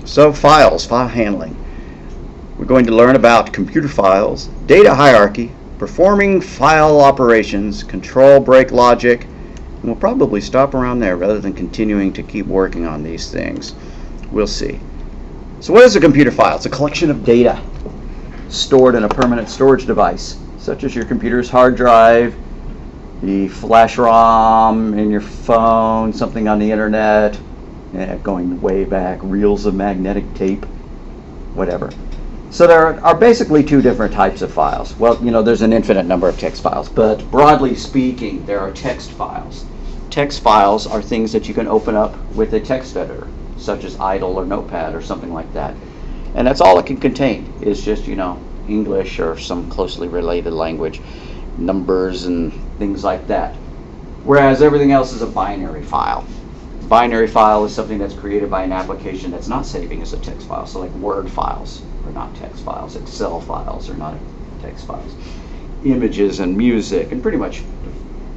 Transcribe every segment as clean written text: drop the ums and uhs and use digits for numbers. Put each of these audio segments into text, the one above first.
So files, file handling. We're going to learn about computer files, data hierarchy, performing file operations, control break logic, and we'll probably stop around there rather than continuing to keep working on these things. We'll see. So what is a computer file? It's a collection of data stored in a permanent storage device, such as your computer's hard drive, the flash ROM in your phone, something on the internet, going way back, reels of magnetic tape, whatever. So there are basically two different types of files. Well, you know, there's an infinite number of text files, but broadly speaking, there are text files. Text files are things that you can open up with a text editor, such as Idle or Notepad or something like that. And that's all it can contain, is just, you know, English or some closely related language, numbers and things like that. Whereas everything else is a binary file. Binary file is something that's created by an application that's not saving as a text file. So like Word files are not text files. Excel files are not text files. Images and music and pretty much the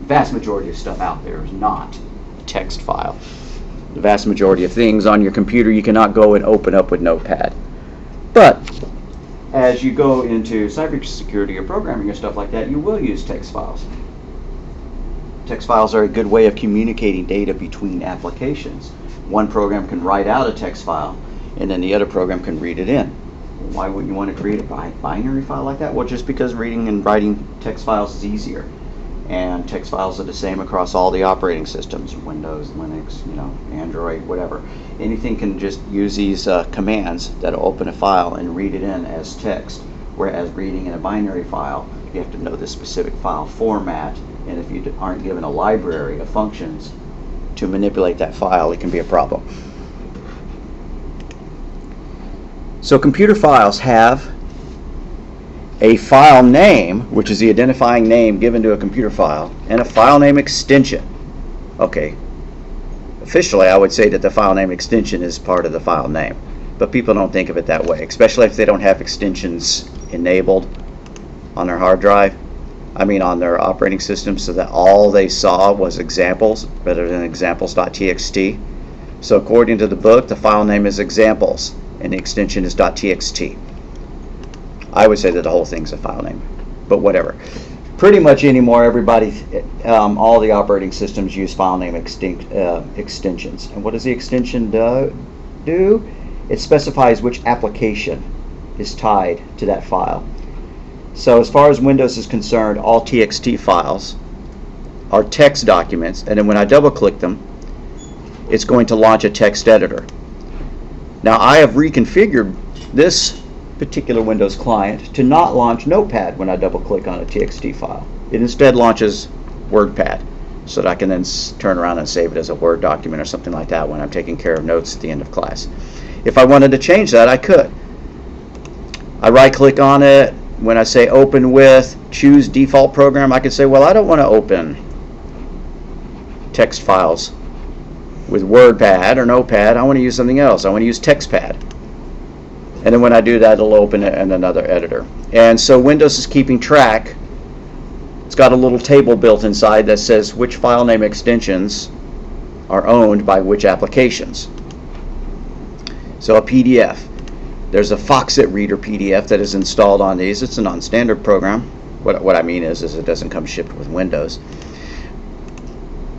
vast majority of stuff out there is not a text file. The vast majority of things on your computer you cannot go and open up with Notepad. But as you go into cybersecurity or programming or stuff like that, you will use text files. Text files are a good way of communicating data between applications. One program can write out a text file, and then the other program can read it in. Why would you want to create a binary file like that? Well, just because reading and writing text files is easier. And text files are the same across all the operating systems, Windows, Linux, you know, Android, whatever. Anything can just use these commands that'll open a file and read it in as text. Whereas reading in a binary file, you have to know the specific file format, and if you aren't given a library of functions to manipulate that file, it can be a problem. So computer files have a file name, which is the identifying name given to a computer file, and a file name extension. Okay, officially I would say that the file name extension is part of the file name, but people don't think of it that way, especially if they don't have extensions enabled on their hard drive. I mean on their operating system, so that all they saw was examples rather than examples.txt. So according to the book, the file name is examples and the extension is .txt. I would say that the whole thing's a file name, but whatever. Pretty much anymore, everybody, all the operating systems use file name extensions. And what does the extension do? It specifies which application is tied to that file. So as far as Windows is concerned, all TXT files are text documents, and then when I double click them, it's going to launch a text editor. Now I have reconfigured this particular Windows client to not launch Notepad when I double click on a TXT file. It instead launches WordPad, so that I can then turn around and save it as a Word document or something like that when I'm taking care of notes at the end of class. If I wanted to change that, I could. I right click on it. When I say open with, choose default program, I could say, well, I don't want to open text files with WordPad or Notepad. I want to use something else. I want to use TextPad. And then when I do that, it'll open it in another editor. And so Windows is keeping track. It's got a little table built inside that says which file name extensions are owned by which applications. So a PDF. There's a Foxit Reader PDF that is installed on these. It's a non-standard program. What I mean is it doesn't come shipped with Windows.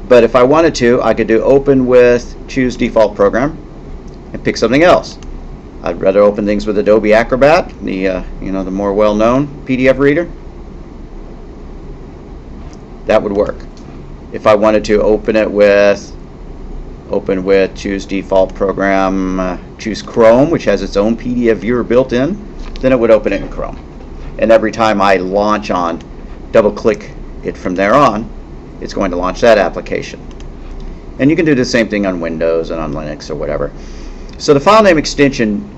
But if I wanted to, I could do open with, choose default program, and pick something else. I'd rather open things with Adobe Acrobat, the the more well-known PDF reader. That would work. If I wanted to open it with, choose default program, choose Chrome, which has its own PDF viewer built in, then it would open it in Chrome. And every time I launch on, double-click it from there on, it's going to launch that application. And you can do the same thing on Windows and on Linux or whatever. So the file name extension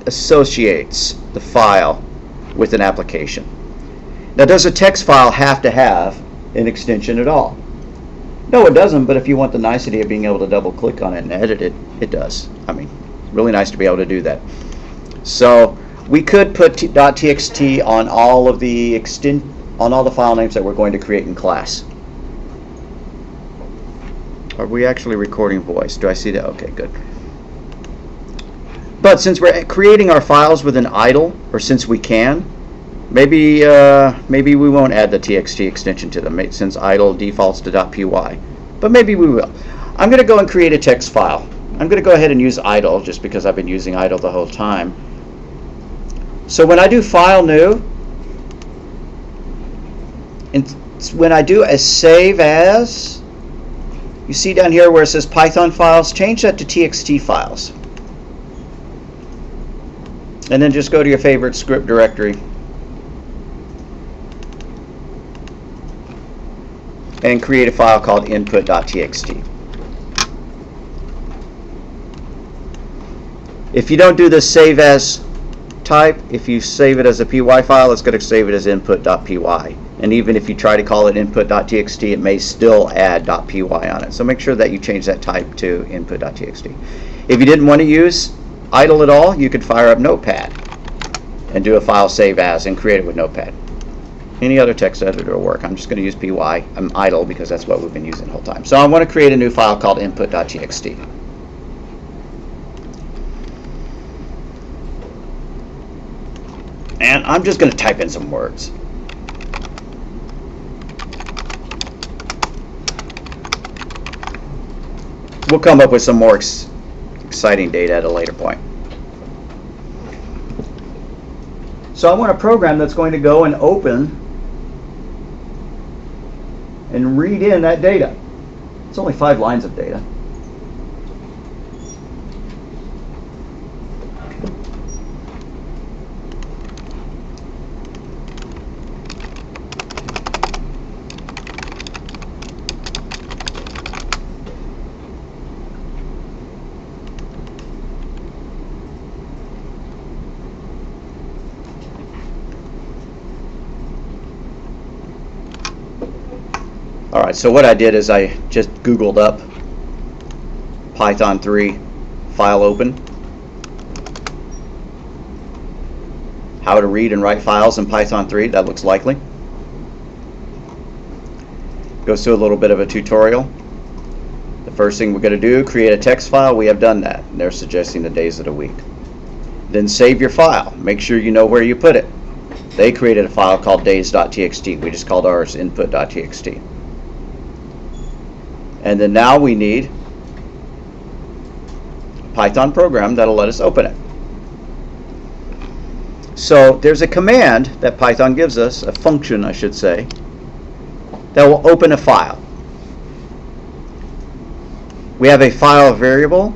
associates the file with an application. Now, does a text file have to have an extension at all? No, it doesn't, but if you want the nicety of being able to double click on it and edit it, it does. I mean, really nice to be able to do that. So we could put .txt on all of the file names that we're going to create in class. Are we actually recording voice? Do I see that? Okay, good. But since we're creating our files with an idle, or since we can, maybe we won't add the txt extension to them since idle defaults to .py. But maybe we will. I'm going to go and create a text file. I'm going to go ahead and use idle just because I've been using idle the whole time. So when I do file new, and when I do a save as, you see down here where it says Python files, change that to txt files. And then just go to your favorite script directory and create a file called input.txt. If you don't do the save as type, if you save it as a py file, it's going to save it as input.py. And even if you try to call it input.txt, it may still add .py on it. So make sure that you change that type to input.txt. If you didn't want to use idle at all, you could fire up Notepad and do a file save as and create it with Notepad. Any other text editor will work. I'm just going to use py. I'm idle because that's what we've been using the whole time. So I want to create a new file called input.txt. And I'm just going to type in some words. We'll come up with some more exciting data at a later point. So I want a program that's going to go and open and read in that data. It's only 5 lines of data. Alright, so what I did is I just Googled up Python 3 file open, how to read and write files in Python 3, that looks likely. Goes through a little bit of a tutorial. The first thing we're going to do, create a text file. We have done that. And they're suggesting the days of the week. Then save your file. Make sure you know where you put it. They created a file called days.txt. We just called ours input.txt. And then now we need a Python program that'll let us open it. So there's a command that Python gives us, a function I should say, that will open a file. We have a file variable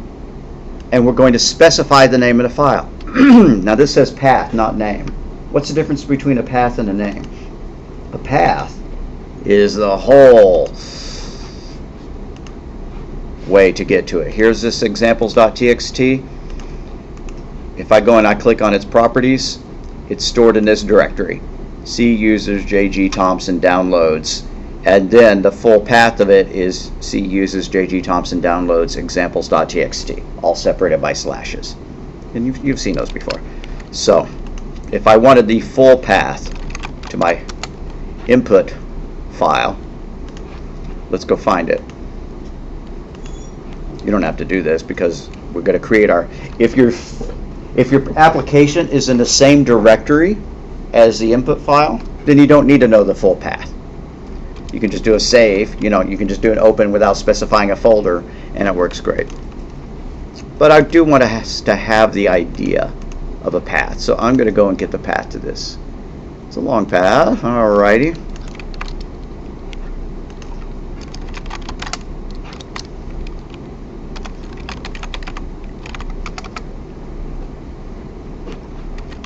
and we're going to specify the name of the file. Now this says path, not name. What's the difference between a path and a name? A path is the whole way to get to it. Here's this examples.txt. If I go and I click on its properties, it's stored in this directory. C users JG Thompson downloads, and then the full path of it is C uses JG Thompson downloads examples.txt, all separated by slashes. And you've seen those before. So if I wanted the full path to my input file, let's go find it. You don't have to do this because we're going to create our, if your application is in the same directory as the input file, then you don't need to know the full path. You can just do a save, you can just do an open without specifying a folder, and it works great. But I do want us to have the idea of a path, so I'm going to go and get the path to this. It's a long path, alrighty.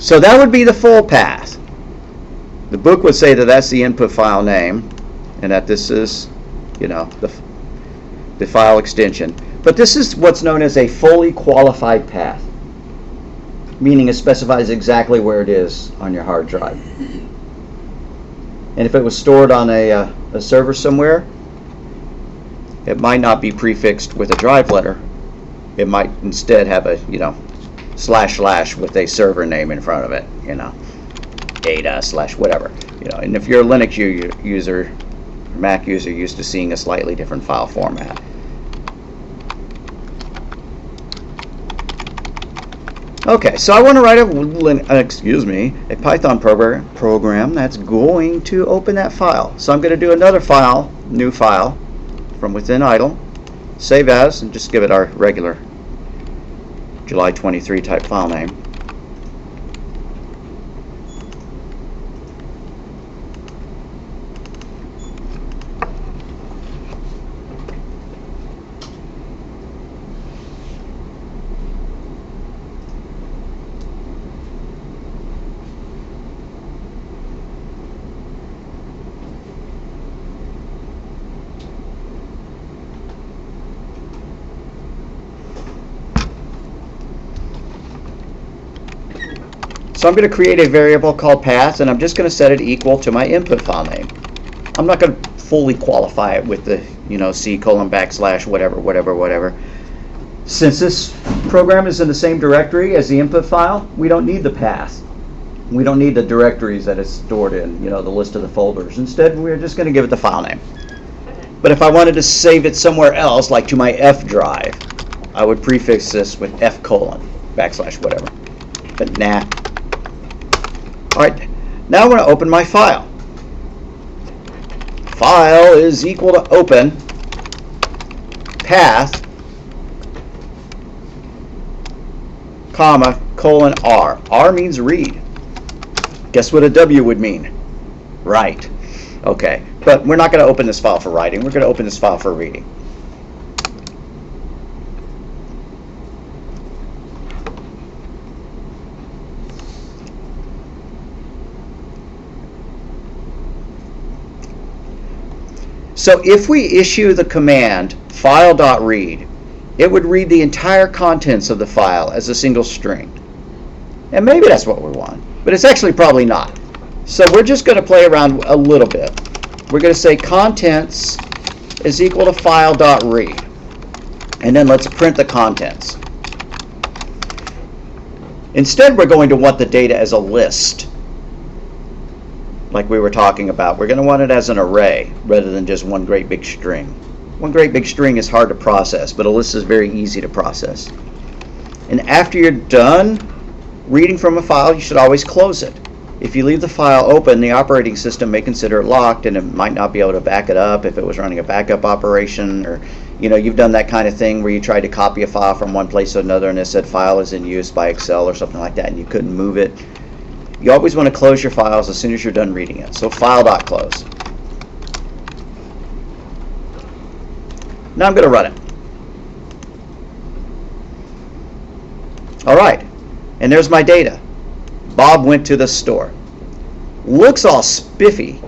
So that would be the full path. The book would say that that's the input file name, and that this is, the file extension. But this is what's known as a fully qualified path, meaning it specifies exactly where it is on your hard drive. And if it was stored on a server somewhere, it might not be prefixed with a drive letter. It might instead have a, // with a server name in front of it, data / whatever, and if you're a Linux user, Mac user, used to seeing a slightly different file format. Okay, so I want to write a Python program that's going to open that file. So I'm going to do another file, new file, from within idle, save as, and just give it our regular July 23 type file name. So I'm going to create a variable called path, and I'm just going to set it equal to my input file name. I'm not going to fully qualify it with the C:\/ whatever. Since this program is in the same directory as the input file, we don't need the path. We don't need the directories that it's stored in, the list of the folders. Instead, we're just going to give it the file name. But if I wanted to save it somewhere else, like to my F drive, I would prefix this with F:\/ whatever. But nah. Alright, now I'm going to open my file. File is equal to open path, comma, colon R. R means read. Guess what a W would mean? Write. Okay, but we're not going to open this file for writing. We're going to open this file for reading. So if we issue the command file.read, it would read the entire contents of the file as a single string. And maybe that's what we want, but it's actually probably not. So we're just going to play around a little bit. We're going to say contents is equal to file.read. And then let's print the contents. Instead, we're going to want the data as a list, like we were talking about. We're going to want it as an array rather than just one great big string. One great big string is hard to process, but a list is very easy to process. And after you're done reading from a file, you should always close it. If you leave the file open, the operating system may consider it locked, and it might not be able to back it up if it was running a backup operation, or you've done that kind of thing where you tried to copy a file from one place to another and it said file is in use by Excel or something like that and you couldn't move it. You always want to close your files as soon as you're done reading it. So file.close. Now I'm going to run it. Alright, and there's my data. Bob went to the store. Looks all spiffy,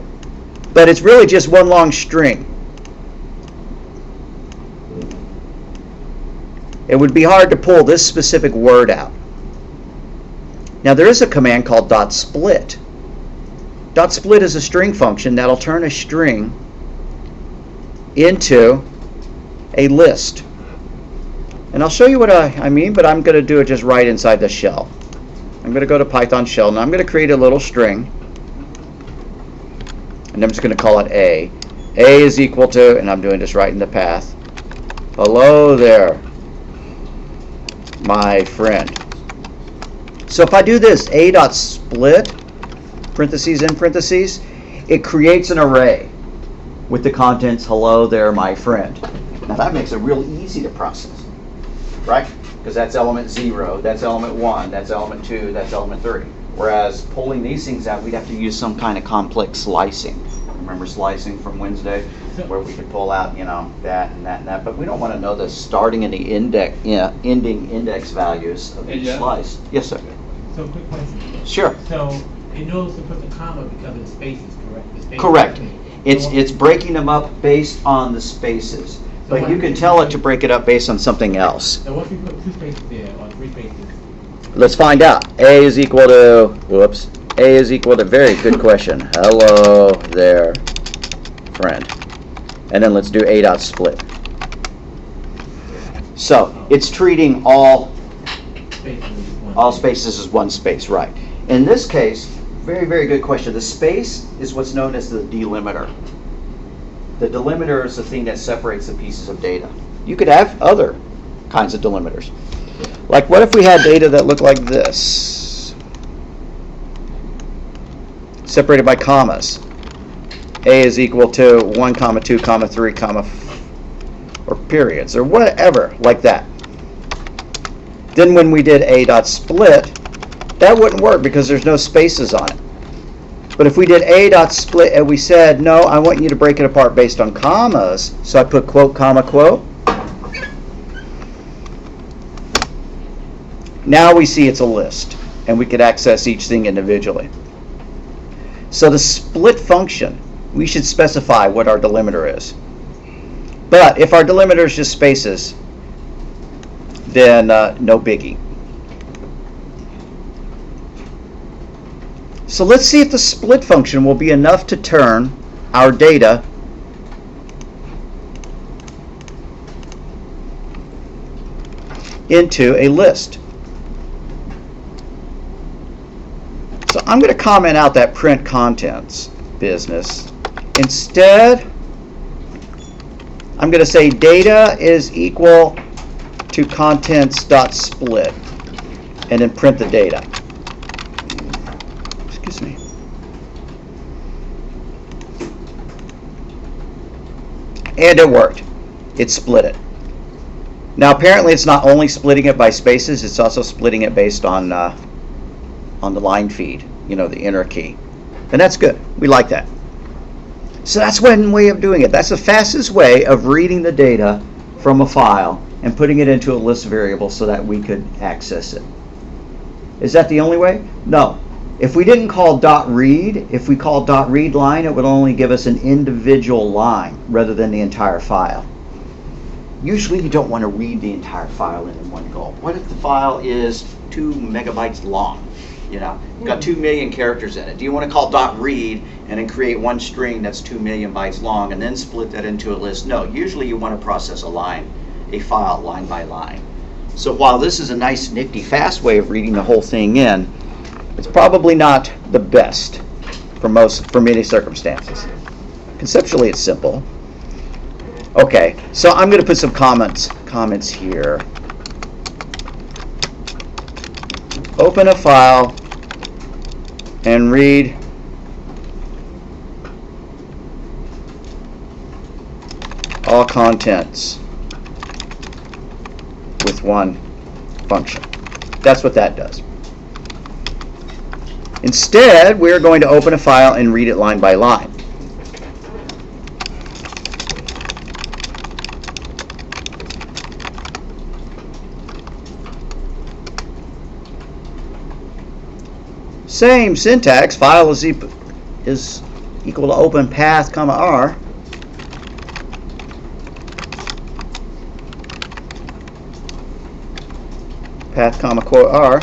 but it's really just one long string. It would be hard to pull this specific word out. Now there is a command called .split. .split is a string function that'll turn a string into a list. And I'll show you what I mean, but I'm going to do it just right inside the shell. I'm going to go to Python shell, and I'm going to create a little string. And I'm just going to call it A. A is equal to, and I'm doing this right in the path, hello there, my friend. So if I do this, a.split, parentheses in parentheses, it creates an array with the contents, hello there, my friend. Now that makes it real easy to process, right? Because that's element 0, that's element 1, that's element 2, that's element 3. Whereas pulling these things out, we'd have to use some kind of complex slicing. Remember slicing from Wednesday, where we could pull out, that and that and that. But we don't want to know the starting and the ending index values of each slice. Yes, sir. So quick question. Sure. So it knows to put the comma because of the spaces, correct? The spaces. Correct. It's breaking them up based on the spaces. But you can tell it to break it up based on something else. So once we put 2 spaces there, or 3 spaces? Let's find out. A is equal to, A is equal to, very good question, hello there, friend. And then let's do a.split. So it's treating all spaces as one space, right. In this case, very, very good question. The space is what's known as the delimiter. The delimiter is the thing that separates the pieces of data. You could have other kinds of delimiters. Like, what if we had data that looked like this? Separated by commas. A is equal to 1, 2, 3, or periods, or whatever, like that. Then when we did A dot split, that wouldn't work because there's no spaces on it. But if we did A dot split and we said, no, I want you to break it apart based on commas, so I put quote, comma, quote. Now we see it's a list, and we could access each thing individually. So the split function, we should specify what our delimiter is. But if our delimiter is just spaces, then no biggie. So let's see if the split function will be enough to turn our data into a list. So I'm going to comment out that print contents business. Instead, I'm going to say data is equal to contents.split, and then print the data. Excuse me. And it worked. It split it. Now apparently it's not only splitting it by spaces, it's also splitting it based on the line feed, you know, the inner key. And that's good. We like that. So that's one way of doing it. That's the fastest way of reading the data from a file and putting it into a list variable so that we could access it. Is that the only way? No. If we didn't call .read, if we called .read line, it would only give us an individual line rather than the entire file. Usually you don't want to read the entire file in one go. What if the file is 2 megabytes long? You know, got 2 million characters in it. Do you want to call .read and then create one string that's 2 million bytes long and then split that into a list? No, usually you want to process a file line by line. So while this is a nice, nifty, fast way of reading the whole thing in, it's probably not the best for many circumstances. Conceptually, it's simple. Okay, so I'm going to put some comments here. Open a file and read all contents with one function. That's what that does. Instead, we're going to open a file and read it line by line. Same syntax. File is equal to open path, comma r. Path, comma, quote r.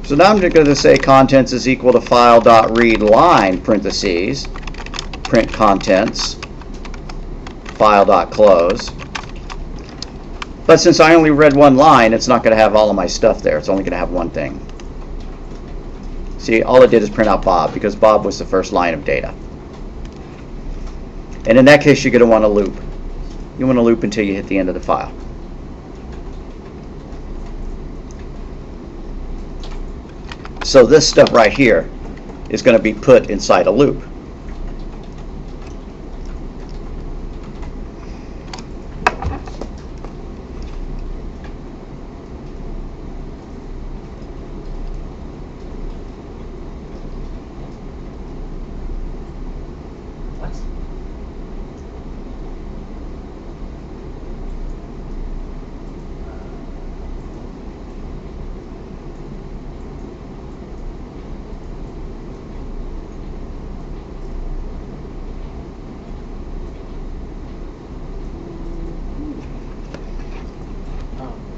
So now I'm going to say contents is equal to file.read line, parentheses, print contents, file.close. But since I only read one line, it's not going to have all of my stuff there. It's only going to have one thing. See, all it did is print out Bob, because Bob was the first line of data. And in that case, you're going to want to loop. You want to loop until you hit the end of the file. So this stuff right here is going to be put inside a loop.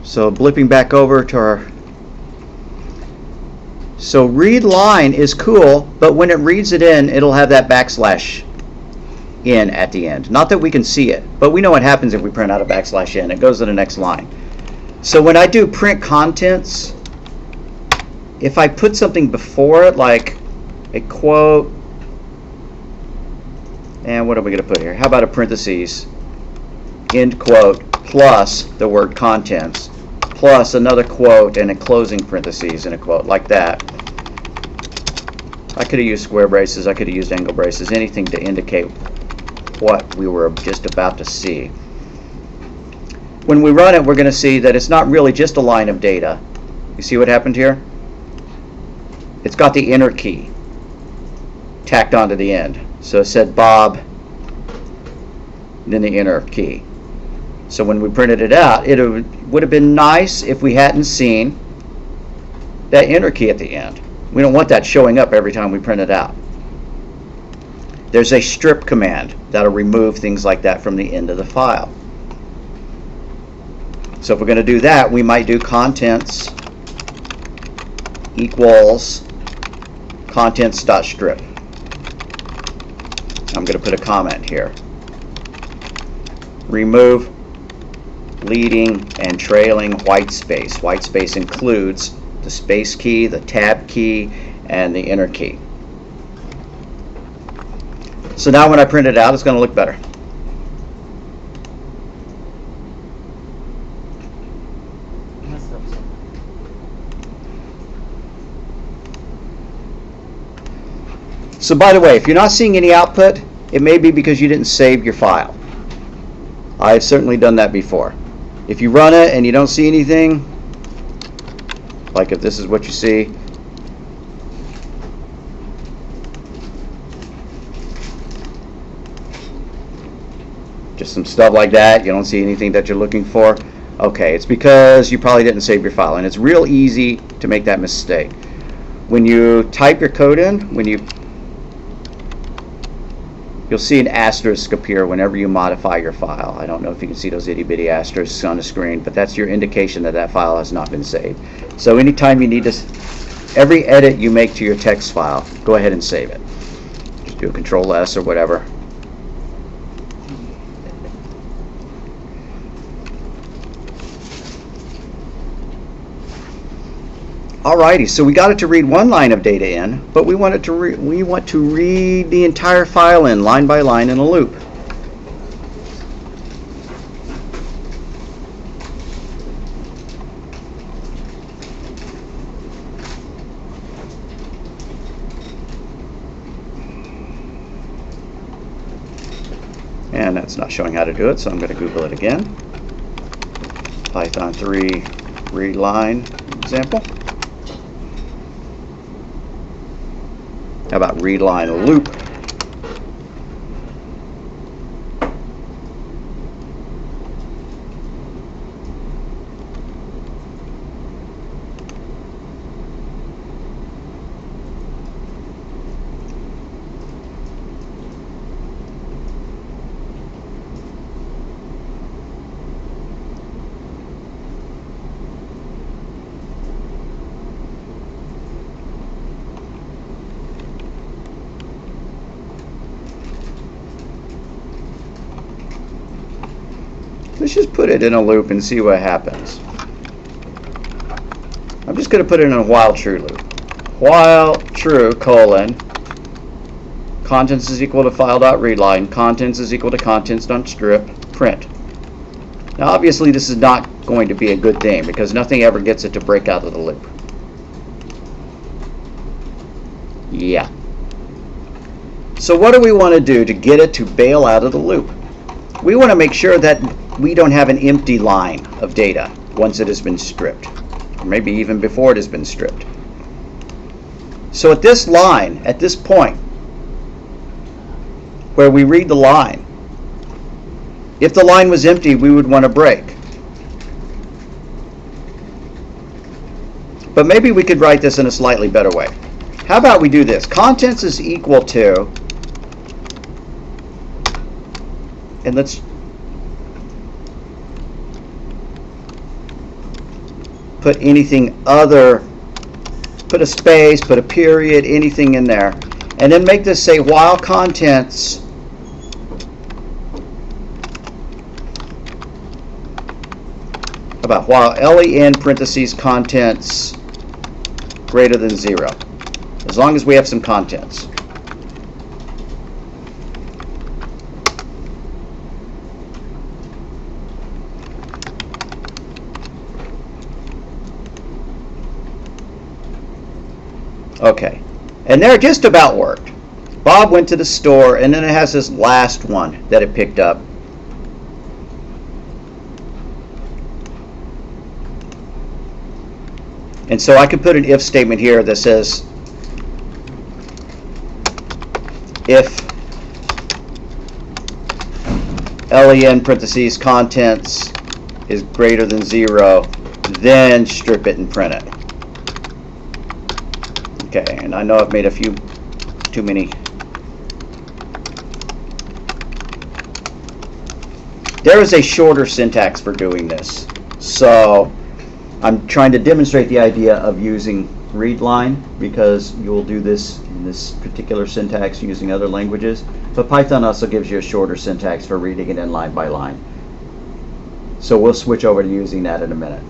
So blipping back over to our... So read line is cool, but when it reads it in, it'll have that backslash in at the end. Not that we can see it, but we know what happens if we print out a backslash in. It goes to the next line. So when I do print contents, if I put something before it, like a quote, and what are we going to put here? How about a parentheses, end quote, plus the word contents, plus another quote and a closing parentheses and a quote, like that. I could have used square braces, I could have used angle braces, anything to indicate what we were just about to see. When we run it, we're going to see that it's not really just a line of data. You see what happened here? It's got the enter key tacked onto the end. So it said Bob, then the enter key. So when we printed it out, it would have been nice if we hadn't seen that enter key at the end. We don't want that showing up every time we print it out. There's a strip command that'll remove things like that from the end of the file. So if we're going to do that, we might do contents equals contents.strip. I'm going to put a comment here. Remove leading and trailing white space. White space includes the space key, the tab key, and the enter key. So now when I print it out, it's going to look better. So by the way, if you're not seeing any output, it may be because you didn't save your file. I've certainly done that before. If you run it and you don't see anything, like if this is what you see, just some stuff like that, you don't see anything that you're looking for, okay, it's because you probably didn't save your file, and it's real easy to make that mistake. When you type your code in, you'll see an asterisk appear whenever you modify your file. I don't know if you can see those itty bitty asterisks on the screen, but that's your indication that that file has not been saved. So anytime you need to, every edit you make to your text file, go ahead and save it. Just do a Control S or whatever. Alrighty, so we got it to read one line of data in, but we want to read the entire file in line by line in a loop. And that's not showing how to do it, so I'm going to Google it again. Python 3 read line example. How about read line loop? Let's just put it in a loop and see what happens. I'm just going to put it in a while true loop. While true, colon, contents is equal to file.readline, contents is equal to contents.strip, print. Now obviously this is not going to be a good thing because nothing ever gets it to break out of the loop. Yeah. So what do we want to do to get it to bail out of the loop? We want to make sure that we don't have an empty line of data once it has been stripped, or maybe even before it has been stripped. So at this line, at this point, where we read the line, if the line was empty, we would want to break. But maybe we could write this in a slightly better way. How about we do this? Contents is equal to, and let's put anything other, put a space, put a period, anything in there, and then make this say while contents about while len parentheses contents greater than 0. As long as we have some contents. Okay, and there just about worked. Bob went to the store, and then it has this last one that it picked up. And so I could put an if statement here that says, if len parentheses contents is greater than 0, then strip it and print it. Okay, and I know I've made a few too many. There is a shorter syntax for doing this. So I'm trying to demonstrate the idea of using readline, because you'll do this in this particular syntax using other languages. But Python also gives you a shorter syntax for reading it in line by line. So we'll switch over to using that in a minute.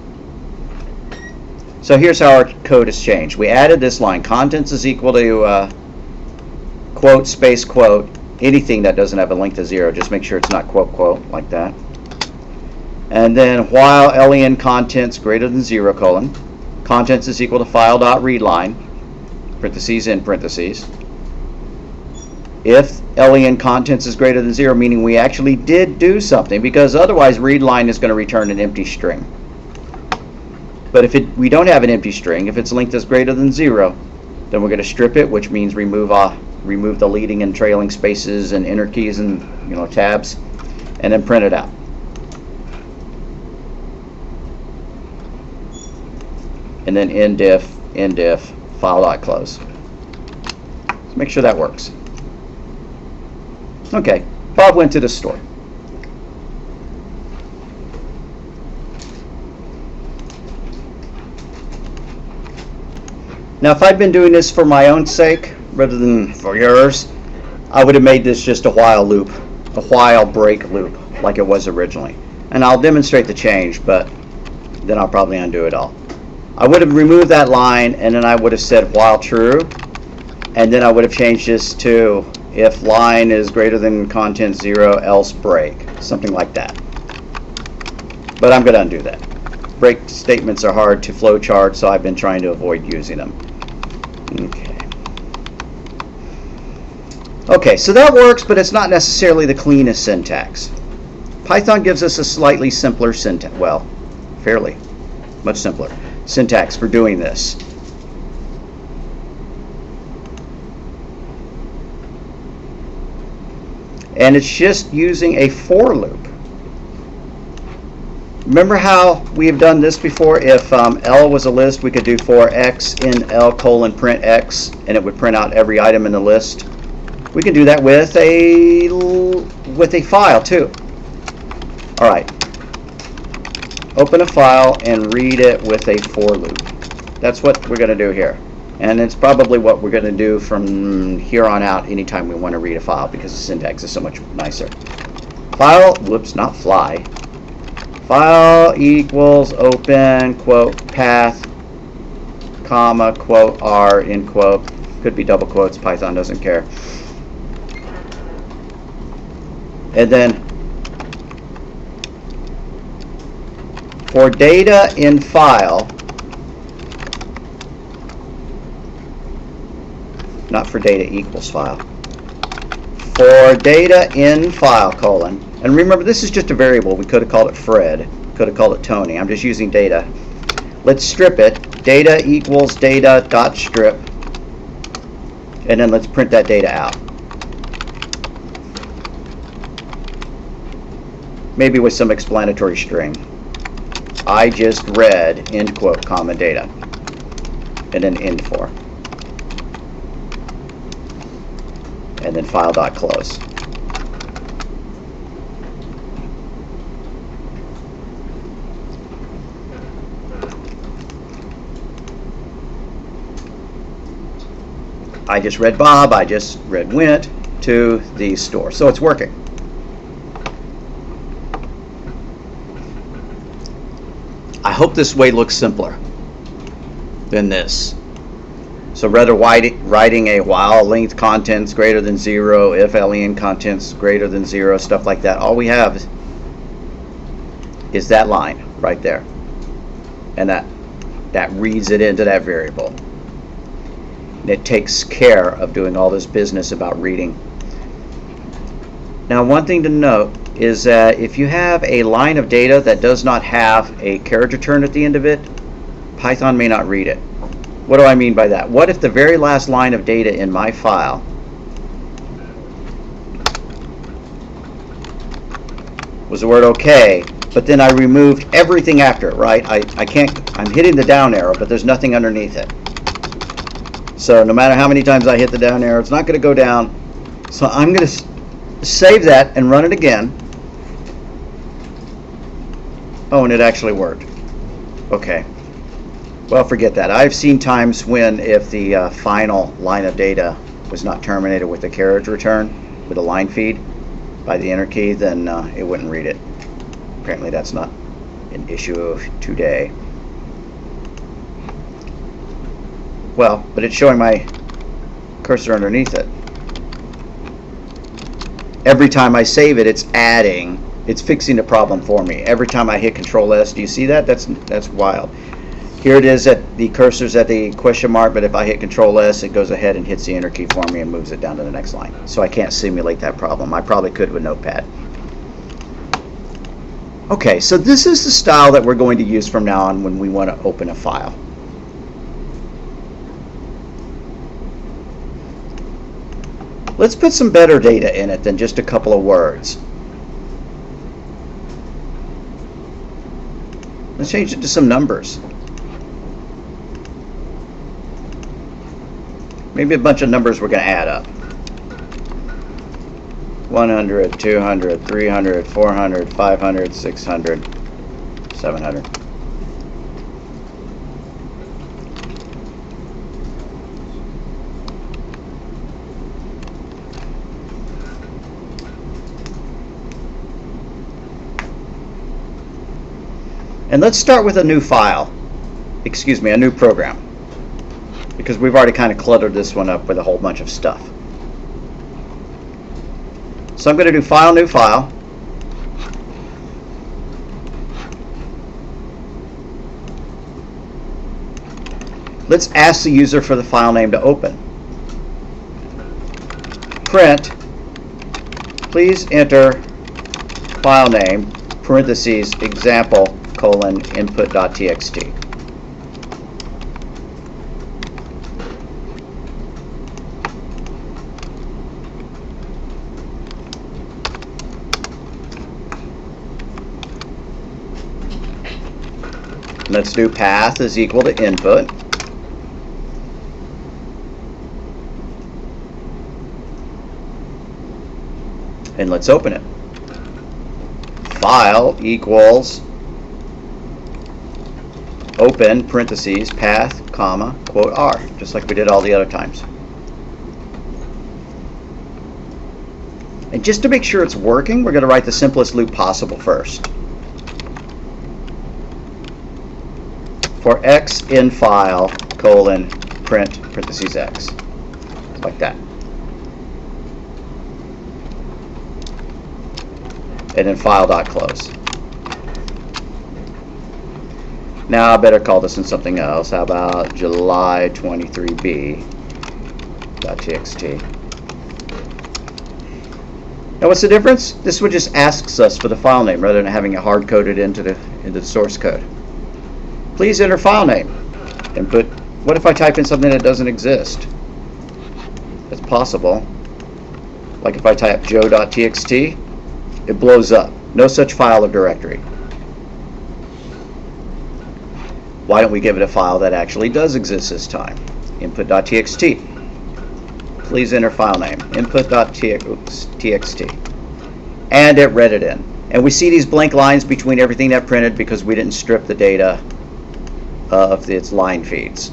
So here's how our code has changed. We added this line. Contents is equal to quote, space, quote. Anything that doesn't have a length of 0, just make sure it's not quote, quote, like that. And then while len contents greater than 0, colon, contents is equal to file.readline, parentheses in parentheses. If len contents is greater than 0, meaning we actually did do something, because otherwise readline is going to return an empty string. But if we don't have an empty string, if its length is greater than 0, then we're going to strip it, which means remove the leading and trailing spaces and inner keys and tabs, and then print it out. And then end if, file.close. So make sure that works. Okay, Bob went to the store. Now, if I'd been doing this for my own sake rather than for yours, I would have made this just a while loop, a while break loop, like it was originally. And I'll demonstrate the change, but then I'll probably undo it all. I would have removed that line, and then I would have said while true, and then I would have changed this to if line is greater than content 0, else break, something like that. But I'm going to undo that. Break statements are hard to flowchart, so I've been trying to avoid using them. Okay, so that works, but it's not necessarily the cleanest syntax. Python gives us a slightly simpler syntax, well, fairly, much simpler syntax for doing this. And it's just using a for loop. Remember how we have done this before? If L was a list, we could do for x in L colon print x, and it would print out every item in the list. We can do that with a file too. All right. Open a file and read it with a for loop. That's what we're going to do here. And it's probably what we're going to do from here on out anytime we want to read a file, because the syntax is so much nicer. File, whoops, not fly. File equals open, quote, path, comma, quote, r, end quote. Could be double quotes, Python doesn't care. And then for data in file, not for data equals file, for data in file, colon, and remember this is just a variable. We could have called it Fred, could have called it Tony. I'm just using data. Let's strip it. Data equals data dot strip, and then let's print that data out. Maybe with some explanatory string. I just read, end quote, comma, data, and then end for, and then file.close. I just read Bob, I just read went to the store. So it's working. I hope this way looks simpler than this. So rather writing a while length contents greater than 0, if len contents greater than 0, stuff like that, all we have is that line right there. And that reads it into that variable. And it takes care of doing all this business about reading. Now, one thing to note is that if you have a line of data that does not have a carriage return at the end of it, Python may not read it. What do I mean by that? What if the very last line of data in my file was the word OK, but then I removed everything after it, right? I can't, I'm hitting the down arrow, but there's nothing underneath it. So no matter how many times I hit the down arrow, it's not going to go down. So I'm going to save that and run it again. Oh, and it actually worked. Okay. Well, forget that. I've seen times when if the final line of data was not terminated with a carriage return, with a line feed by the enter key, then it wouldn't read it. Apparently that's not an issue of today. Well, but it's showing my cursor underneath it. Every time I save it, it's adding, it's fixing the problem for me. Every time I hit Control S, do you see that? That's wild. Here it is at the cursor's at the question mark, but if I hit Control S, it goes ahead and hits the enter key for me and moves it down to the next line. So I can't simulate that problem. I probably could with Notepad. Okay, so this is the style that we're going to use from now on when we want to open a file. Let's put some better data in it than just a couple of words. Let's change it to some numbers. Maybe a bunch of numbers we're going to add up. 100, 200, 300, 400, 500, 600, 700. And let's start with a new file. Excuse me, a new program. Because we've already kind of cluttered this one up with a whole bunch of stuff. So I'm going to do File, New File. Let's ask the user for the file name to open. Print, please enter file name, parentheses, example, input.txt. Let's do path is equal to input. And let's open it. File equals open, parentheses, path, comma, quote R, just like we did all the other times. And just to make sure it's working, we're going to write the simplest loop possible first. For x in file, print, parentheses, x. Like that. And then file.close. Now I better call this in something else. How about July23b.txt? Now what's the difference? This one just asks us for the file name rather than having it hard coded into the source code. Please enter file name. Input. What if I type in something that doesn't exist? It's possible. Like if I type joe.txt, it blows up. No such file or directory. Why don't we give it a file that actually does exist this time? Input.txt. Please enter file name. Input.txt. And it read it in. And we see these blank lines between everything that printed because we didn't strip the data of its line feeds.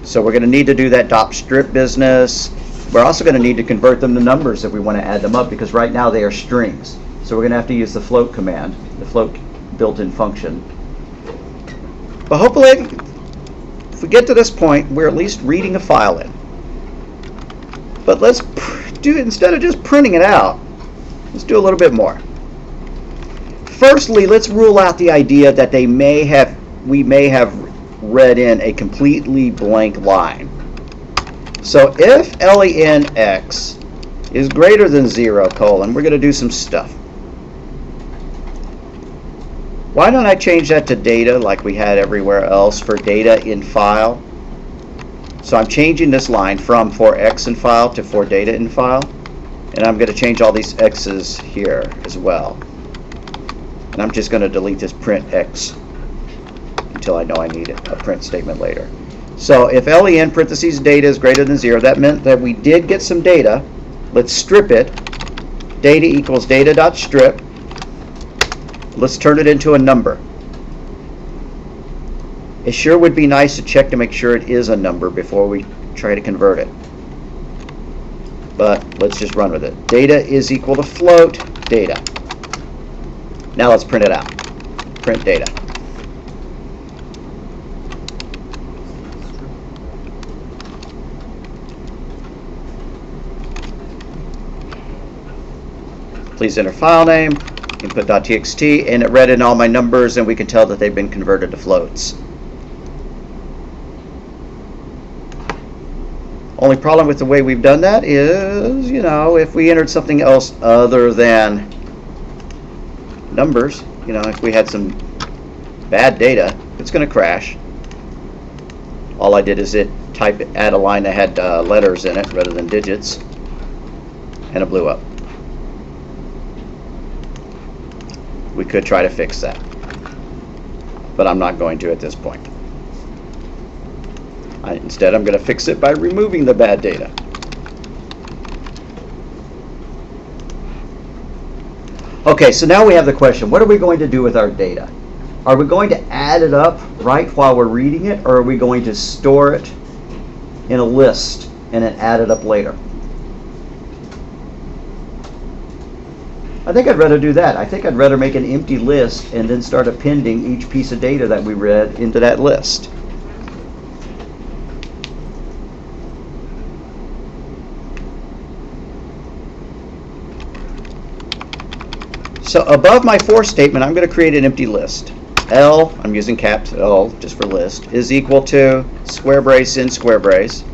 So we're going to need to do that dot strip business. We're also going to need to convert them to numbers if we want to add them up, because right now they are strings. So we're going to have to use the float command, the float built-in function, But hopefully, if we get to this point, we're at least reading a file in. But let's do, instead of just printing it out, let's do a little bit more. Firstly, let's rule out the idea that we may have read in a completely blank line. So if lenx is greater than 0, we're going to do some stuff. Why don't I change that to data like we had everywhere else for data in file? So I'm changing this line from for x in file to for data in file. And I'm going to change all these x's here as well. And I'm just going to delete this print x until I know I need a print statement later. So if len parentheses data is greater than 0, that meant that we did get some data. Let's strip it. Data equals data.strip. Let's turn it into a number. It sure would be nice to check to make sure it is a number before we try to convert it. But let's just run with it. Data is equal to float data. Now let's print it out. Print data. Please enter file name, input.txt, and it read in all my numbers, and we can tell that they've been converted to floats. Only problem with the way we've done that is, if we entered something else other than numbers, if we had some bad data, it's going to crash. All I did is add a line that had letters in it rather than digits, and it blew up. We could try to fix that, but I'm not going to at this point. Instead, I'm going to fix it by removing the bad data. Okay, so now we have the question, what are we going to do with our data? Are we going to add it up right while we're reading it, or are we going to store it in a list and then add it up later? I think I'd rather do that. I think I'd rather make an empty list and then start appending each piece of data that we read into that list. So above my for statement, I'm going to create an empty list. L, I'm using capital L just for list, is equal to square brace in square brace.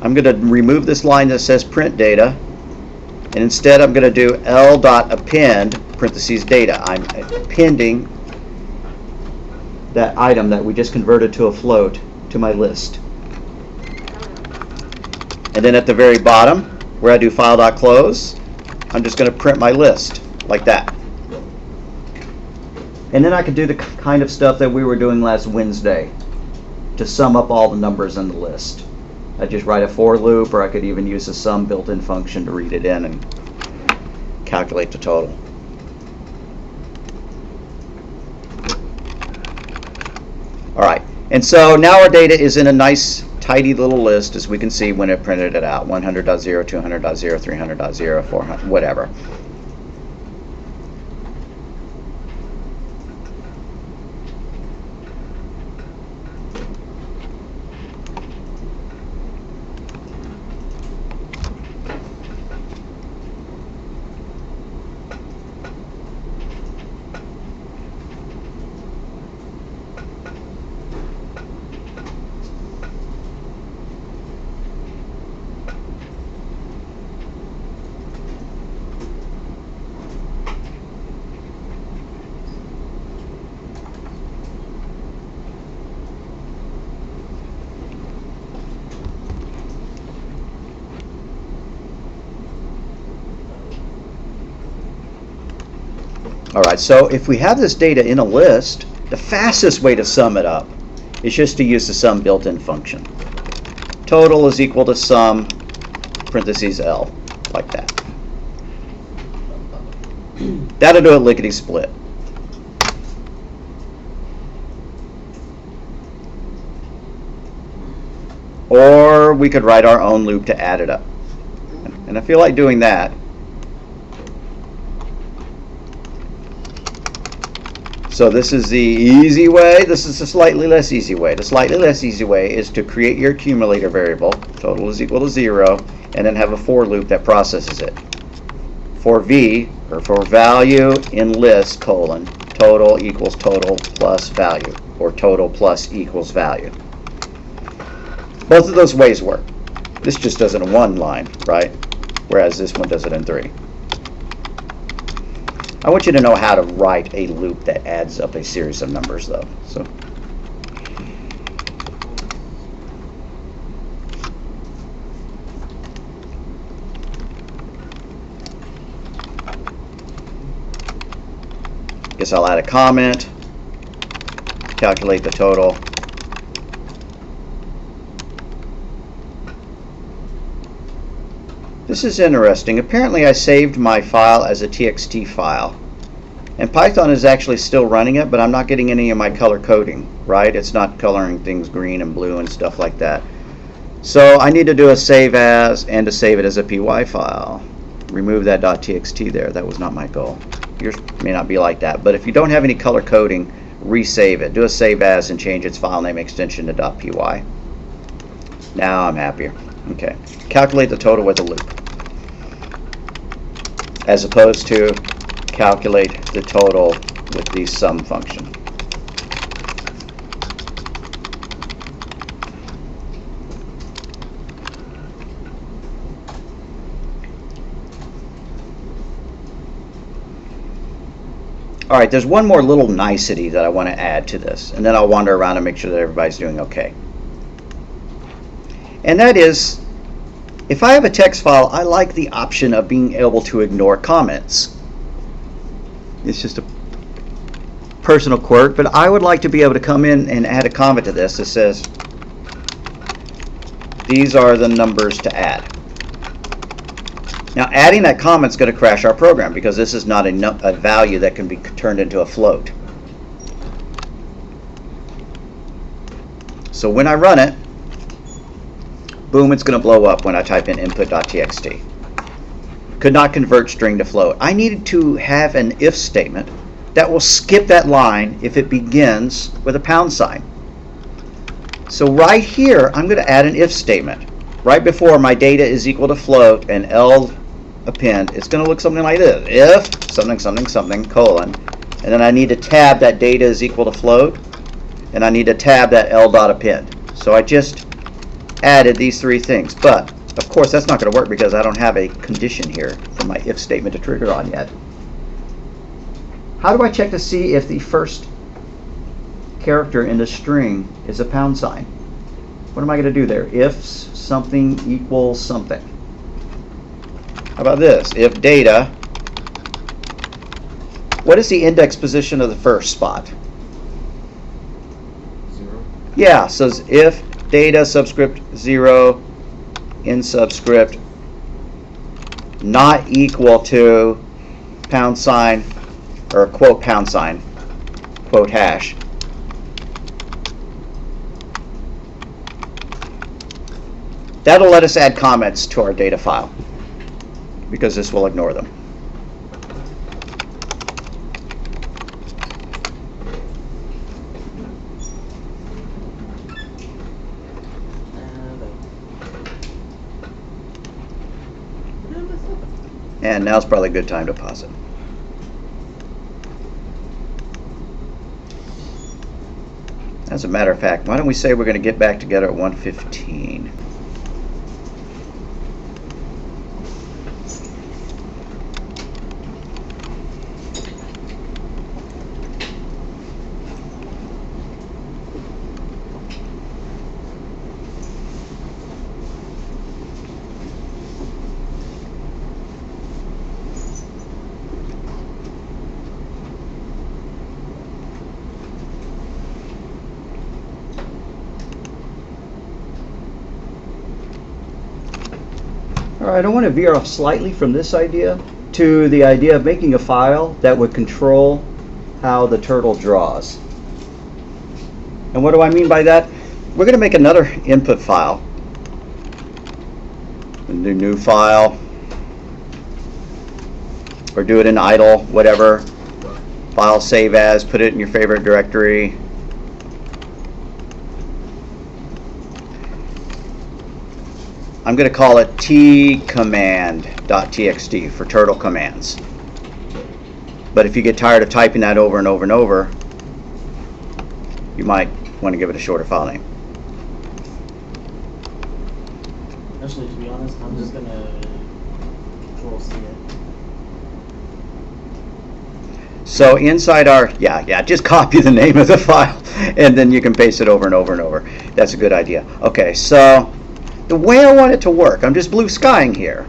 I'm going to remove this line that says print data, and instead I'm going to do L.append parentheses data. I'm appending that item that we just converted to a float to my list. And then at the very bottom, where I do file.close, I'm just going to print my list like that. And then I can do the kind of stuff that we were doing last Wednesday to sum up all the numbers in the list. I just write a for loop, or I could even use a sum built-in function to read it in and calculate the total. All right, and so now our data is in a nice tidy little list, as we can see when it printed it out, 100.0, 200.0, 300.0, 400, whatever. All right, so if we have this data in a list, the fastest way to sum it up is just to use the sum built-in function. Total is equal to sum parentheses L, like that. That'll do it lickety-split. Or we could write our own loop to add it up. And I feel like doing that. So this is the easy way. This is the slightly less easy way. The slightly less easy way is to create your accumulator variable, total is equal to 0, and then have a for loop that processes it. For v, or for value in list, colon, total equals total plus value, or total plus equals value. Both of those ways work. This just does it in one line, right? Whereas this one does it in 3. I want you to know how to write a loop that adds up a series of numbers, though. So, guess I'll add a comment, calculate the total. This is interesting. Apparently I saved my file as a txt file. And Python is actually still running it, but I'm not getting any of my color coding, right? It's not coloring things green and blue and stuff like that. So I need to do a save as and to save it as a py file. Remove that .txt there. That was not my goal. Yours may not be like that, but if you don't have any color coding, resave it. Do a save as and change its file name extension to .py. Now I'm happier. Okay. Calculate the total with a loop, as opposed to calculate the total with the sum function. All right, there's one more little nicety that I want to add to this, and then I'll wander around and make sure that everybody's doing okay. And that is, if I have a text file, I like the option of being able to ignore comments. It's just a personal quirk, but I would like to be able to come in and add a comment to this that says, these are the numbers to add. Now, adding that comment is going to crash our program because this is not a value that can be turned into a float. So when I run it, boom, it's going to blow up when I type in input.txt. Could not convert string to float. I needed to have an if statement that will skip that line if it begins with a pound sign. So right here, I'm going to add an if statement. Right before my data is equal to float and L append, it's going to look something like this. If something, something, something, colon. And then I need to tab that data is equal to float. And I need to tab that L dot append. So I just added these 3 things. But of course, that's not going to work because I don't have a condition here for my if statement to trigger on yet. How do I check to see if the first character in the string is a pound sign? What am I going to do there? If something equals something. How about this? If data, what is the index position of the first spot? 0. Yeah, so if data subscript 0 in subscript not equal to pound sign or quote pound sign quote hash, that'll let us add comments to our data file because this will ignore them. And now's probably a good time to pause it. As a matter of fact, why don't we say we're going to get back together at 1:15? All right, I want to veer off slightly from this idea to the idea of making a file that would control how the turtle draws. And what do I mean by that? We're going to make another input file. A new file, or do it in idle, whatever. File save as, put it in your favorite directory. I'm going to call it tcommand.txt for turtle commands. But if you get tired of typing that over and over and over, you might want to give it a shorter file name. Actually, to be honest, I'm just gonna Control C it. So inside our, just copy the name of the file, and then you can paste it over and over and over. That's a good idea. Okay, so the way I want it to work, I'm just blue skying here.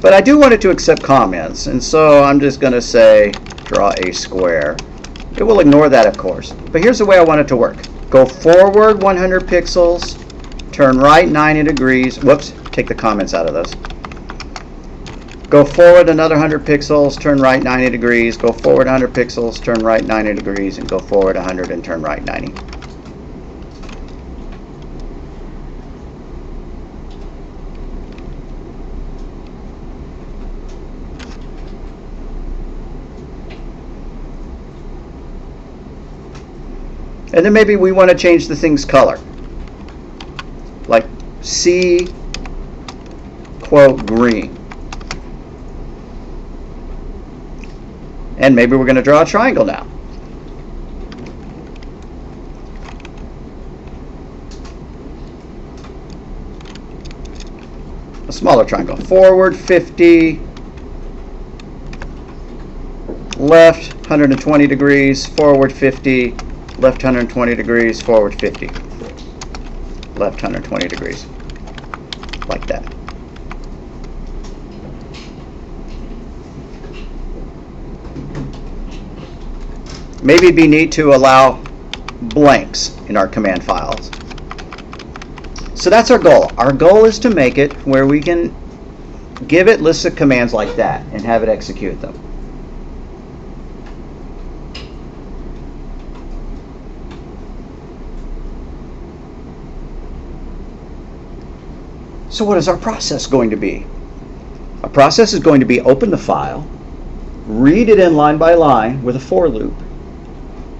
But I do want it to accept comments, and so I'm just going to say, draw a square. It will ignore that, of course. But here's the way I want it to work. Go forward 100 pixels, turn right 90 degrees. Whoops, take the comments out of those. Go forward another 100 pixels, turn right 90 degrees. Go forward 100 pixels, turn right 90 degrees, and go forward 100 and turn right 90. And then maybe we want to change the thing's color. Like C, quote, green. And maybe we're going to draw a triangle now. A smaller triangle. Forward 50, left 120 degrees, forward 50, left 120 degrees, forward 50, left 120 degrees, like that. Maybe it'd be neat to allow blanks in our command files. So that's our goal. Our goal is to make it where we can give it lists of commands like that and have it execute them. So what is our process going to be? Our process is going to be open the file, read it in line by line with a for loop,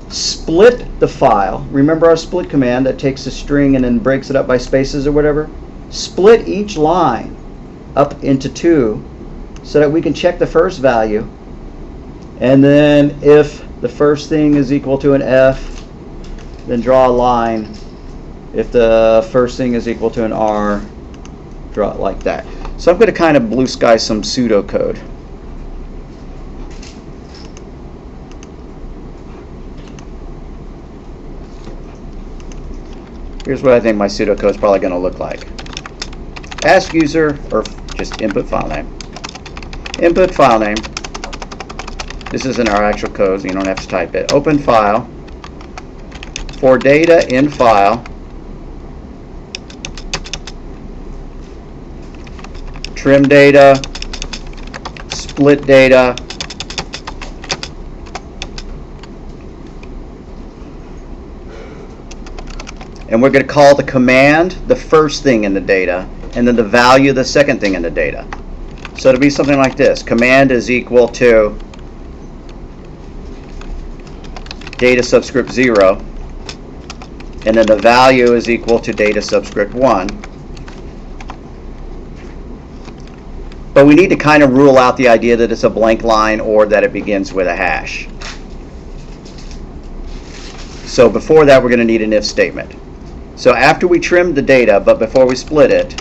split the file. Remember our split command that takes a string and then breaks it up by spaces or whatever? Split each line up into two so that we can check the first value, and then if the first thing is equal to an F, then draw a line. If the first thing is equal to an R, draw it like that. So I'm going to kind of blue sky some pseudocode. Here's what I think my pseudocode is probably going to look like. Ask user, or just input file name. Input file name. This isn't our actual code, so you don't have to type it. Open file. For data in file. Trim data, split data, and we're going to call the command the first thing in the data, and then the value the second thing in the data. So it'll be something like this. Command is equal to data subscript 0, and then the value is equal to data subscript 1. But we need to kind of rule out the idea that it's a blank line or that it begins with a hash. So before that, we're going to need an if statement. So after we trim the data, but before we split it,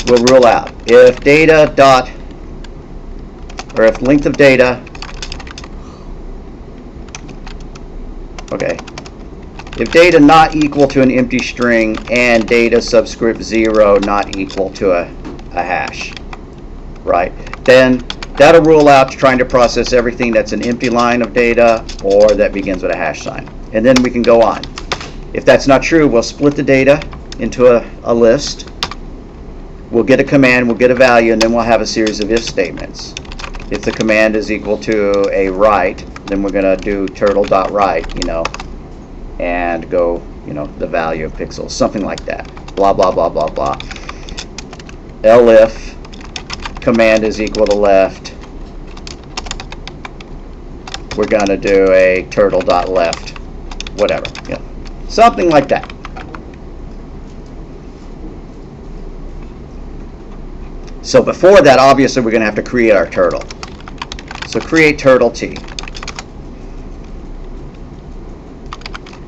we'll rule out if data dot, or if length of data, okay, if data not equal to an empty string and data subscript 0 not equal to a hash, right? Then that'll rule out trying to process everything that's an empty line of data or that begins with a hash sign. And then we can go on. If that's not true, we'll split the data into a list. We'll get a command, we'll get a value, and then we'll have a series of if statements. If the command is equal to a write, then we're going to do turtle.write, and go, the value of pixels, something like that. Blah, blah, blah, blah, blah. Elif command is equal to left, we're going to do a turtle.left, whatever, yeah, something like that. So before that, obviously, we're going to have to create our turtle. So create turtle T.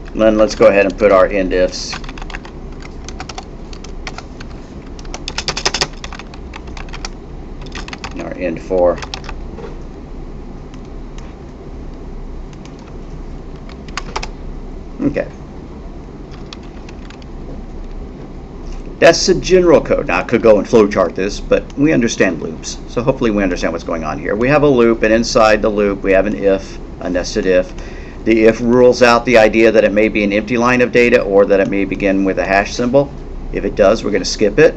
And then let's go ahead and put our end ifs. And our end for. Okay. That's the general code. Now I could go and flowchart this, but we understand loops. So hopefully we understand what's going on here. We have a loop, and inside the loop we have an if, a nested if. The if rules out the idea that it may be an empty line of data or that it may begin with a hash symbol. If it does, we're going to skip it.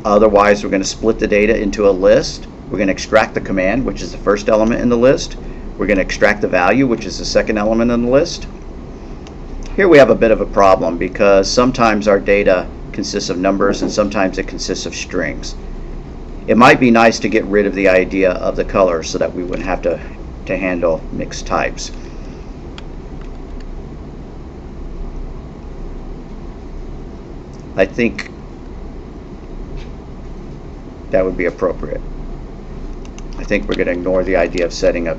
Otherwise, we're going to split the data into a list. We're going to extract the command, which is the first element in the list. We're going to extract the value, which is the second element in the list. Here we have a bit of a problem because sometimes our data consists of numbers and sometimes it consists of strings. It might be nice to get rid of the idea of the color so that we wouldn't have to handle mixed types. I think that would be appropriate. I think we're going to ignore the idea of setting up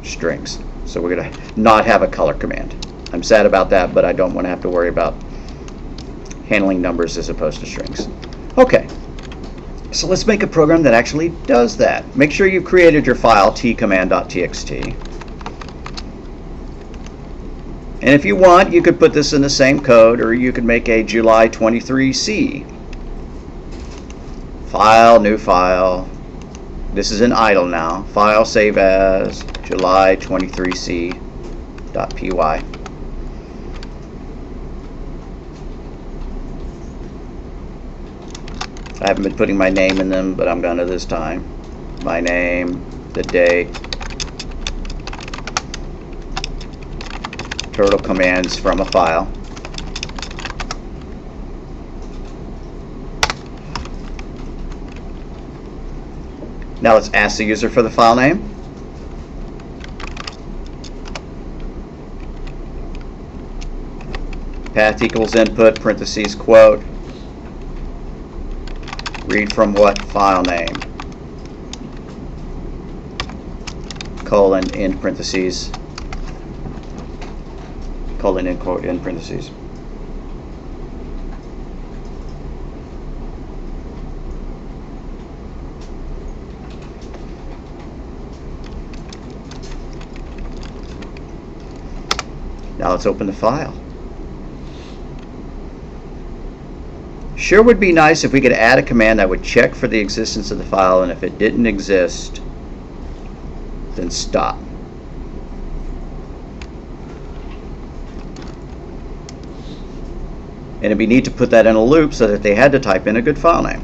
strings. So we're going to not have a color command. I'm sad about that, but I don't want to have to worry about handling numbers as opposed to strings. Okay, so let's make a program that actually does that. Make sure you've created your file, tcommand.txt. And if you want, you could put this in the same code, or you could make a July23C. File, new file. This is in idle now. File, save as July23C.py. I haven't been putting my name in them, but I'm going to this time. My name, the date, turtle commands from a file. Now let's ask the user for the file name. Path equals input, parentheses, quote. Read from what file name? Colon, end parentheses. Colon, end quote, end parentheses. Now let's open the file. Sure would be nice if we could add a command that would check for the existence of the file, and if it didn't exist, then stop. And it'd be neat to put that in a loop so that they had to type in a good file name.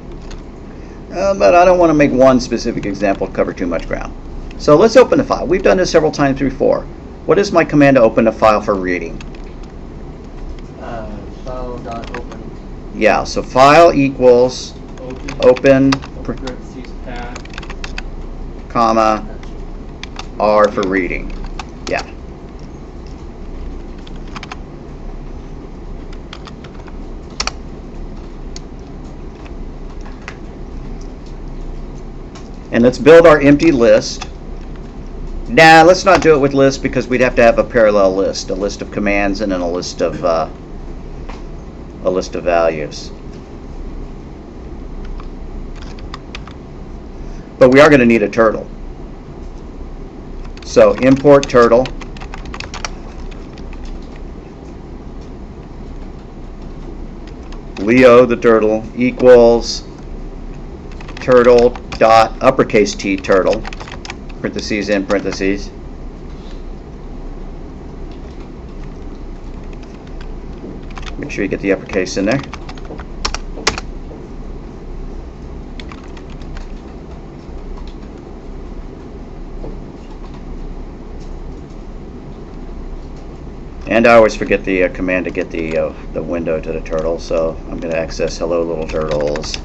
But I don't want to make one specific example cover too much ground. So let's open the file. We've done this several times before. What is my command to open a file for reading? File.open. Yeah, so file equals open parentheses path, comma R for reading. Yeah. And let's build our empty list. Nah, let's not do it with list because we'd have to have a parallel list, a list of commands and then a list of values. But we are going to need a turtle. So import turtle. Leo the turtle equals turtle dot uppercase T turtle, parentheses in parentheses. Make sure you get the uppercase in there. And I always forget the command to get the window to the turtle, so I'm going to access hello little turtles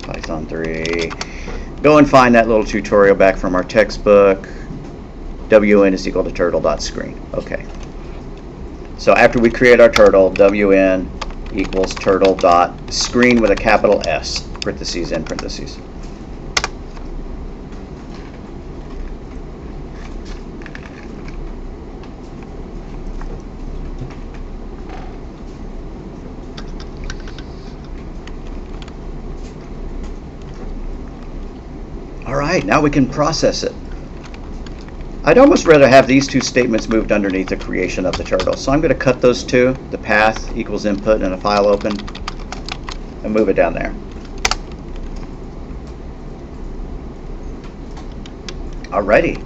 by Python 3. Go and find that little tutorial back from our textbook. WN is equal to turtle.screen. Okay. So after we create our turtle, WN equals turtle.screen with a capital S, parentheses and parentheses. All right, now we can process it. I'd almost rather have these two statements moved underneath the creation of the turtle. So I'm going to cut those two, the path equals input and a file open, and move it down there. Alrighty,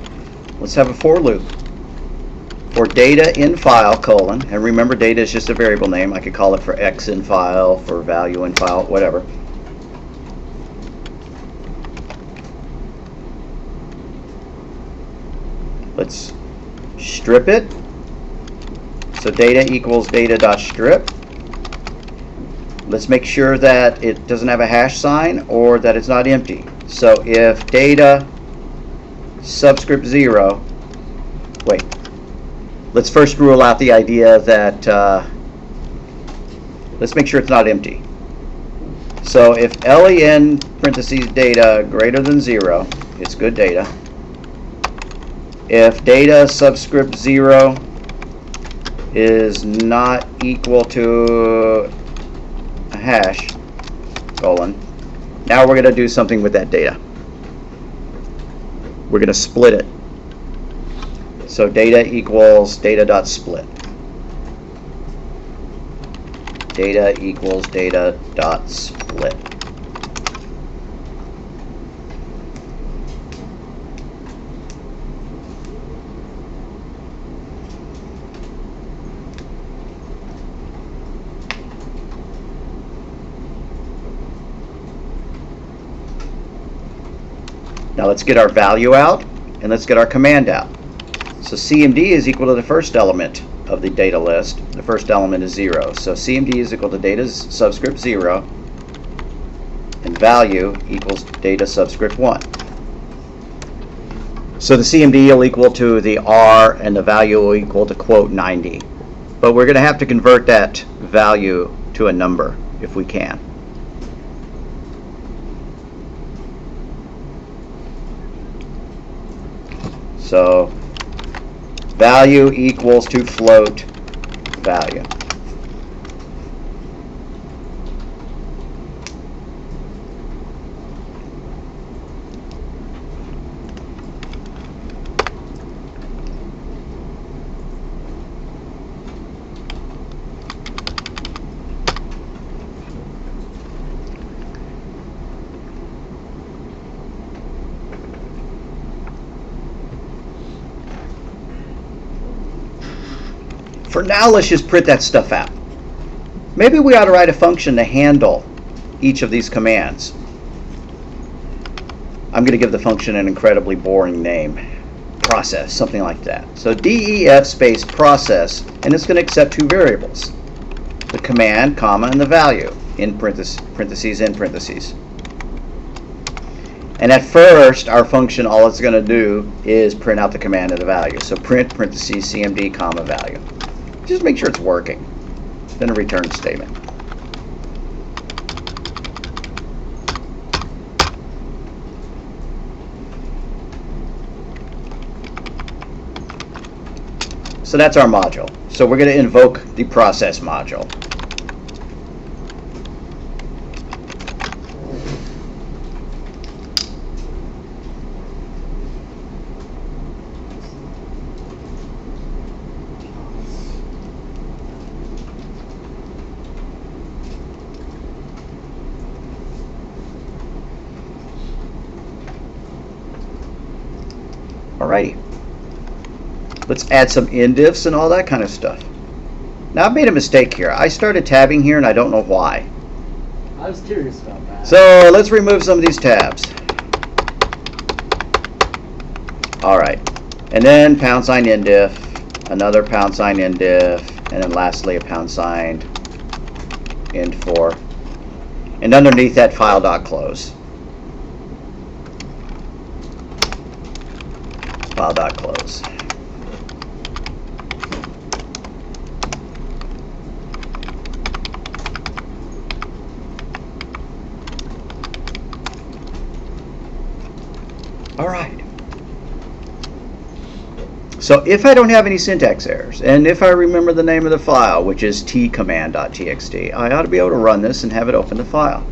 let's have a for loop. For data in file, colon, and remember data is just a variable name. I could call it for X in file, for value in file, whatever. Let's strip it. So data equals data.strip. Let's make sure that it doesn't have a hash sign or that it's not empty. So if data subscript 0, wait, let's first rule out the idea that, let's make sure it's not empty. So if len parentheses data greater than 0, it's good data. If data subscript 0 is not equal to a hash, colon, now we're going to do something with that data. We're going to split it. So data equals data.split. Data equals data.split. Now let's get our value out and let's get our command out. So CMD is equal to the first element of the data list. The first element is 0. So CMD is equal to data subscript 0 and value equals data subscript 1. So the CMD will equal to the R and the value will equal to quote 90. But we're going to have to convert that value to a number if we can. So value equals to float value. For now, let's just print that stuff out. Maybe we ought to write a function to handle each of these commands. I'm going to give the function an incredibly boring name. Process, something like that. So def space process, and it's going to accept two variables. The command, comma, and the value in parentheses in parentheses. And at first, our function, all it's going to do is print out the command and the value. So print parentheses cmd, comma, value. Just make sure it's working. Then a return statement. So that's our module. So we're going to invoke the process module. Alrighty. Let's add some indifs and all that kind of stuff. Now I've made a mistake here. I started tabbing here and I don't know why. I was curious about that. So let's remove some of these tabs. Alright. And then pound sign indif, another pound sign indif, and then lastly a pound sign int4. And underneath that file.close. file.close. All right. So if I don't have any syntax errors, and if I remember the name of the file, which is tcommand.txt, I ought to be able to run this and have it open the file.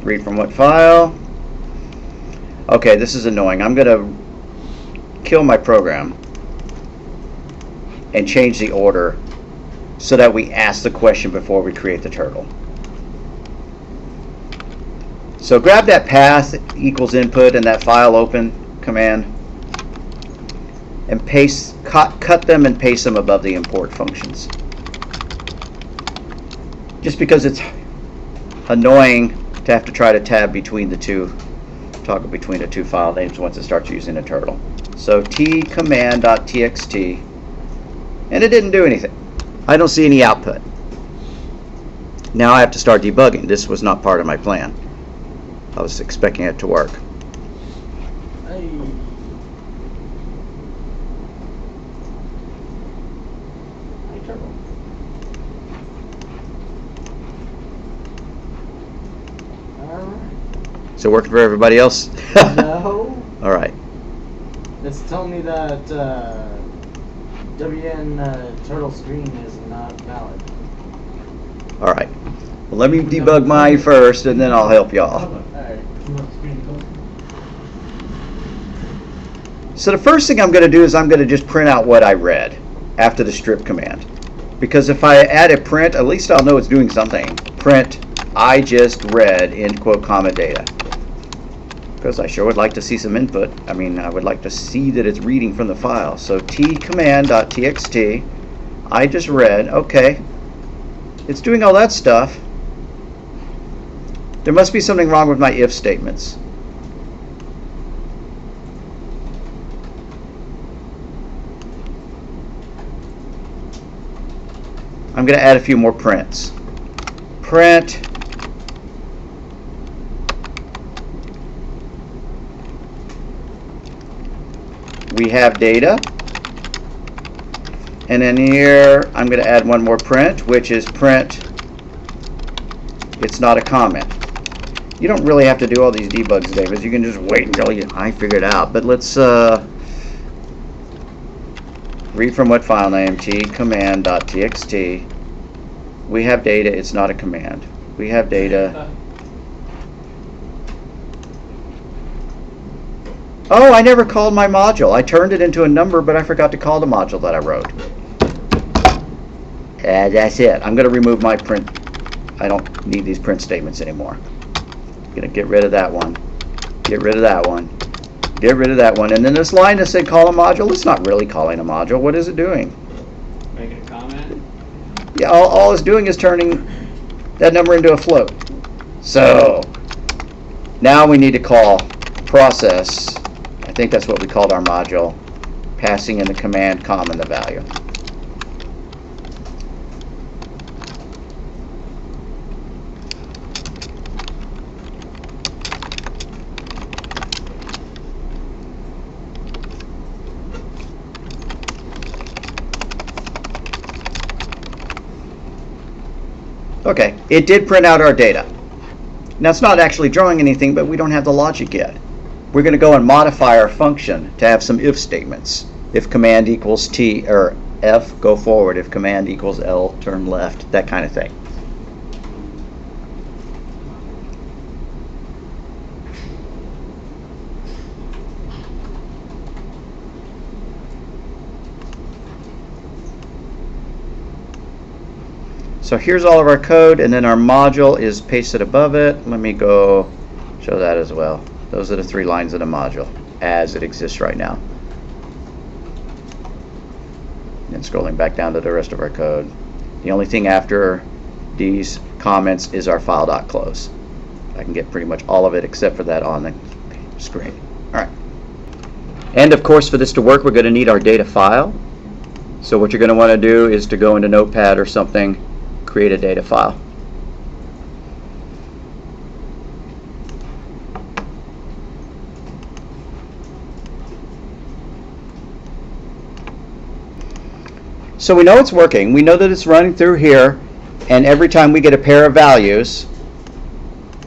Read from what file? Okay, this is annoying. I'm going to kill my program and change the order so that we ask the question before we create the turtle. So grab that path equals input and that file open command and paste, cut them and paste them above the import functions. Just because it's annoying to have to try to tab between the two, toggle between the two file names once it starts using a turtle. So tcommand.txt, and it didn't do anything. I don't see any output. Now I have to start debugging. This was not part of my plan. I was expecting it to work. Hey. Hey, turtle. Alright. So working for everybody else? No. All right. It's telling me that WN turtle screen is not valid. All right. Well, let me debug mine first, and then I'll help y'all. Alright. You want the screen to go? So the first thing I'm going to do is I'm going to just print out what I read after the strip command. Because if I add a print, at least I'll know it's doing something. Print, I just read, end quote, comma, data. Because I sure would like to see some input. I mean, I would like to see that it's reading from the file. So tcommand.txt, I just read, okay. It's doing all that stuff. There must be something wrong with my if statements. I'm going to add a few more prints. Print we have data, and then here I'm going to add one more print, which is print it's not a comment. You don't really have to do all these debugs, David. You can just wait until I figure it out. But let's read from what file name, tcommand.txt. We have data, it's not a command. We have data. Oh, I never called my module. I turned it into a number, but I forgot to call the module that I wrote. That's it. I'm going to remove my print. I don't need these print statements anymore. I'm going to get rid of that one. Get rid of that one. Get rid of that one. And then this line that said call a module, it's not really calling a module. What is it doing? Making a comment? Yeah, all it's doing is turning that number into a float. So now we need to call process. I think that's what we called our module, passing in the command com and the value. Okay, it did print out our data. Now it's not actually drawing anything, but we don't have the logic yet. We're going to go and modify our function to have some if statements. If command equals T or F, go forward. If command equals L, turn left, that kind of thing. So here's all of our code, and then our module is pasted above it. Let me go show that as well. Those are the 3 lines of the module as it exists right now. And scrolling back down to the rest of our code. The only thing after these comments is our file.close. I can get pretty much all of it except for that on the screen. All right. And of course, for this to work, we're going to need our data file. So what you're going to want to do is to go into Notepad or something, create a data file. So we know it's working. We know that it's running through here, and every time we get a pair of values,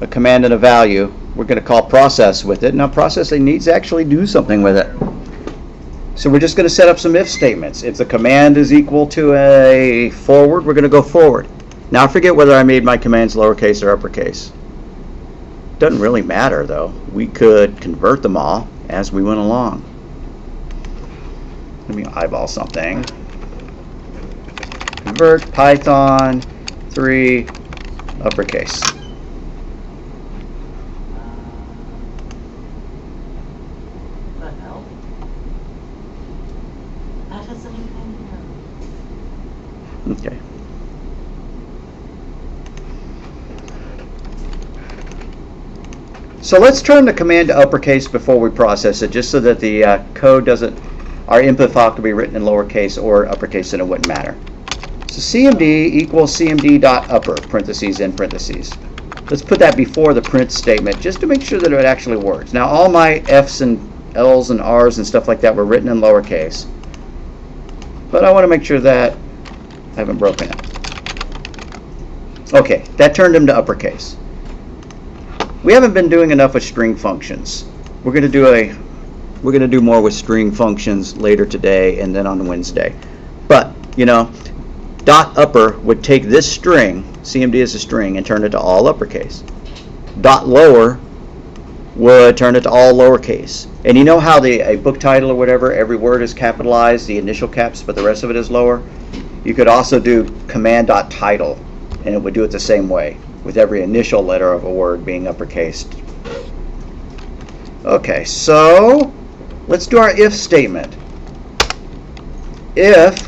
a command and a value, we're going to call process with it. Now processing needs to actually do something with it. So we're just going to set up some if statements. If the command is equal to a forward, we're going to go forward. Now I forget whether I made my commands lowercase or uppercase. Doesn't really matter though. We could convert them all as we went along. Let me eyeball something. Convert Python 3 uppercase. What the hell? That doesn't even. Okay. So let's turn the command to uppercase before we process it, just so that the code doesn't, our input file could be written in lowercase or uppercase and it wouldn't matter. So cmd equals cmd.upper, parentheses in parentheses. Let's put that before the print statement just to make sure that it actually works. Now all my F's and L's and R's and stuff like that were written in lowercase. But I want to make sure that I haven't broken it. Okay, that turned them to uppercase. We haven't been doing enough with string functions. We're going to do more with string functions later today and then on Wednesday. But, you know, dot upper would take this string, CMD is a string, and turn it to all uppercase. Dot lower would turn it to all lowercase. And you know how a book title or whatever, every word is capitalized, the initial caps, but the rest of it is lower? You could also do command.title, and it would do it the same way, with every initial letter of a word being uppercased. Okay, so let's do our if statement. If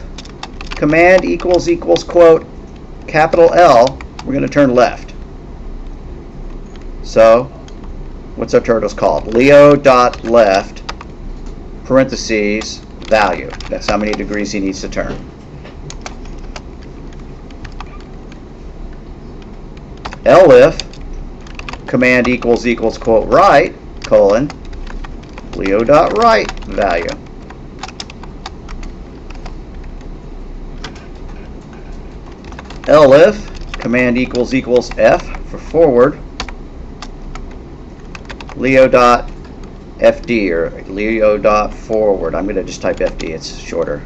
command equals quote capital L, we're going to turn left. So what's our turtles called? Leo.left parentheses value. That's how many degrees he needs to turn. Elif command equals quote right colon Leo.right value. Elif command equals F for forward Leo.fd or Leo.forward. I'm going to just type FD, it's shorter.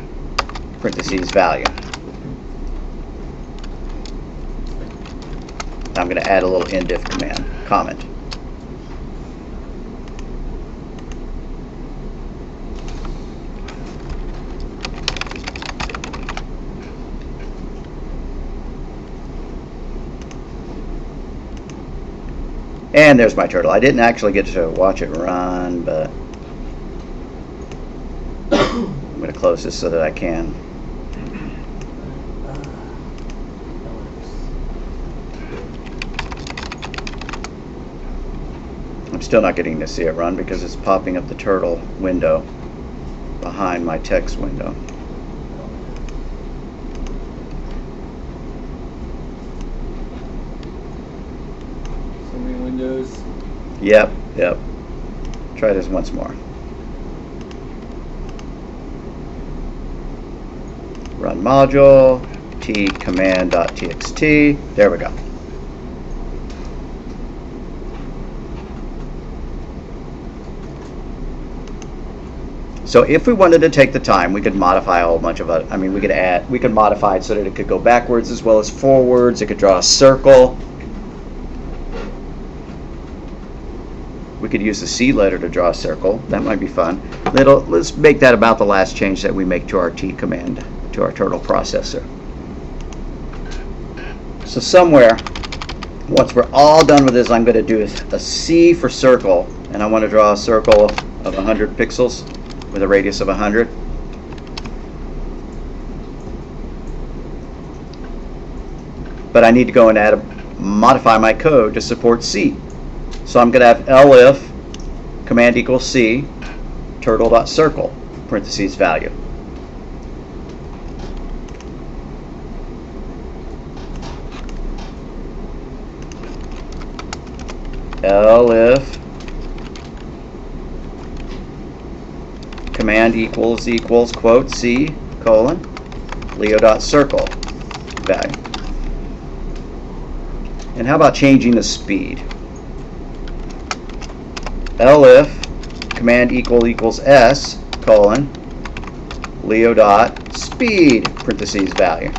Parentheses value. I'm going to add a little end-if comment. And there's my turtle. I didn't actually get to watch it run, but I'm going to close this so that I can. I'm still not getting to see it run because it's popping up the turtle window behind my text window. So many windows. Yep. Try this once more. Run module, t command.txt. There we go. So if we wanted to take the time, we could modify a whole bunch of it. I mean, we could modify it so that it could go backwards as well as forwards. It could draw a circle. We could use the C letter to draw a circle. That might be fun. Let's make that about the last change that we make to our T command, to our turtle processor. So somewhere, once we're all done with this, I'm going to do a C for circle, and I want to draw a circle of 100 pixels with a radius of 100. But I need to go and modify my code to support C. So I'm going to have elif command equals C turtle.circle parentheses value. Elif command equals quote C colon Leo.circle value. And how about changing the speed? elif command equals s colon Leo.speed parentheses value.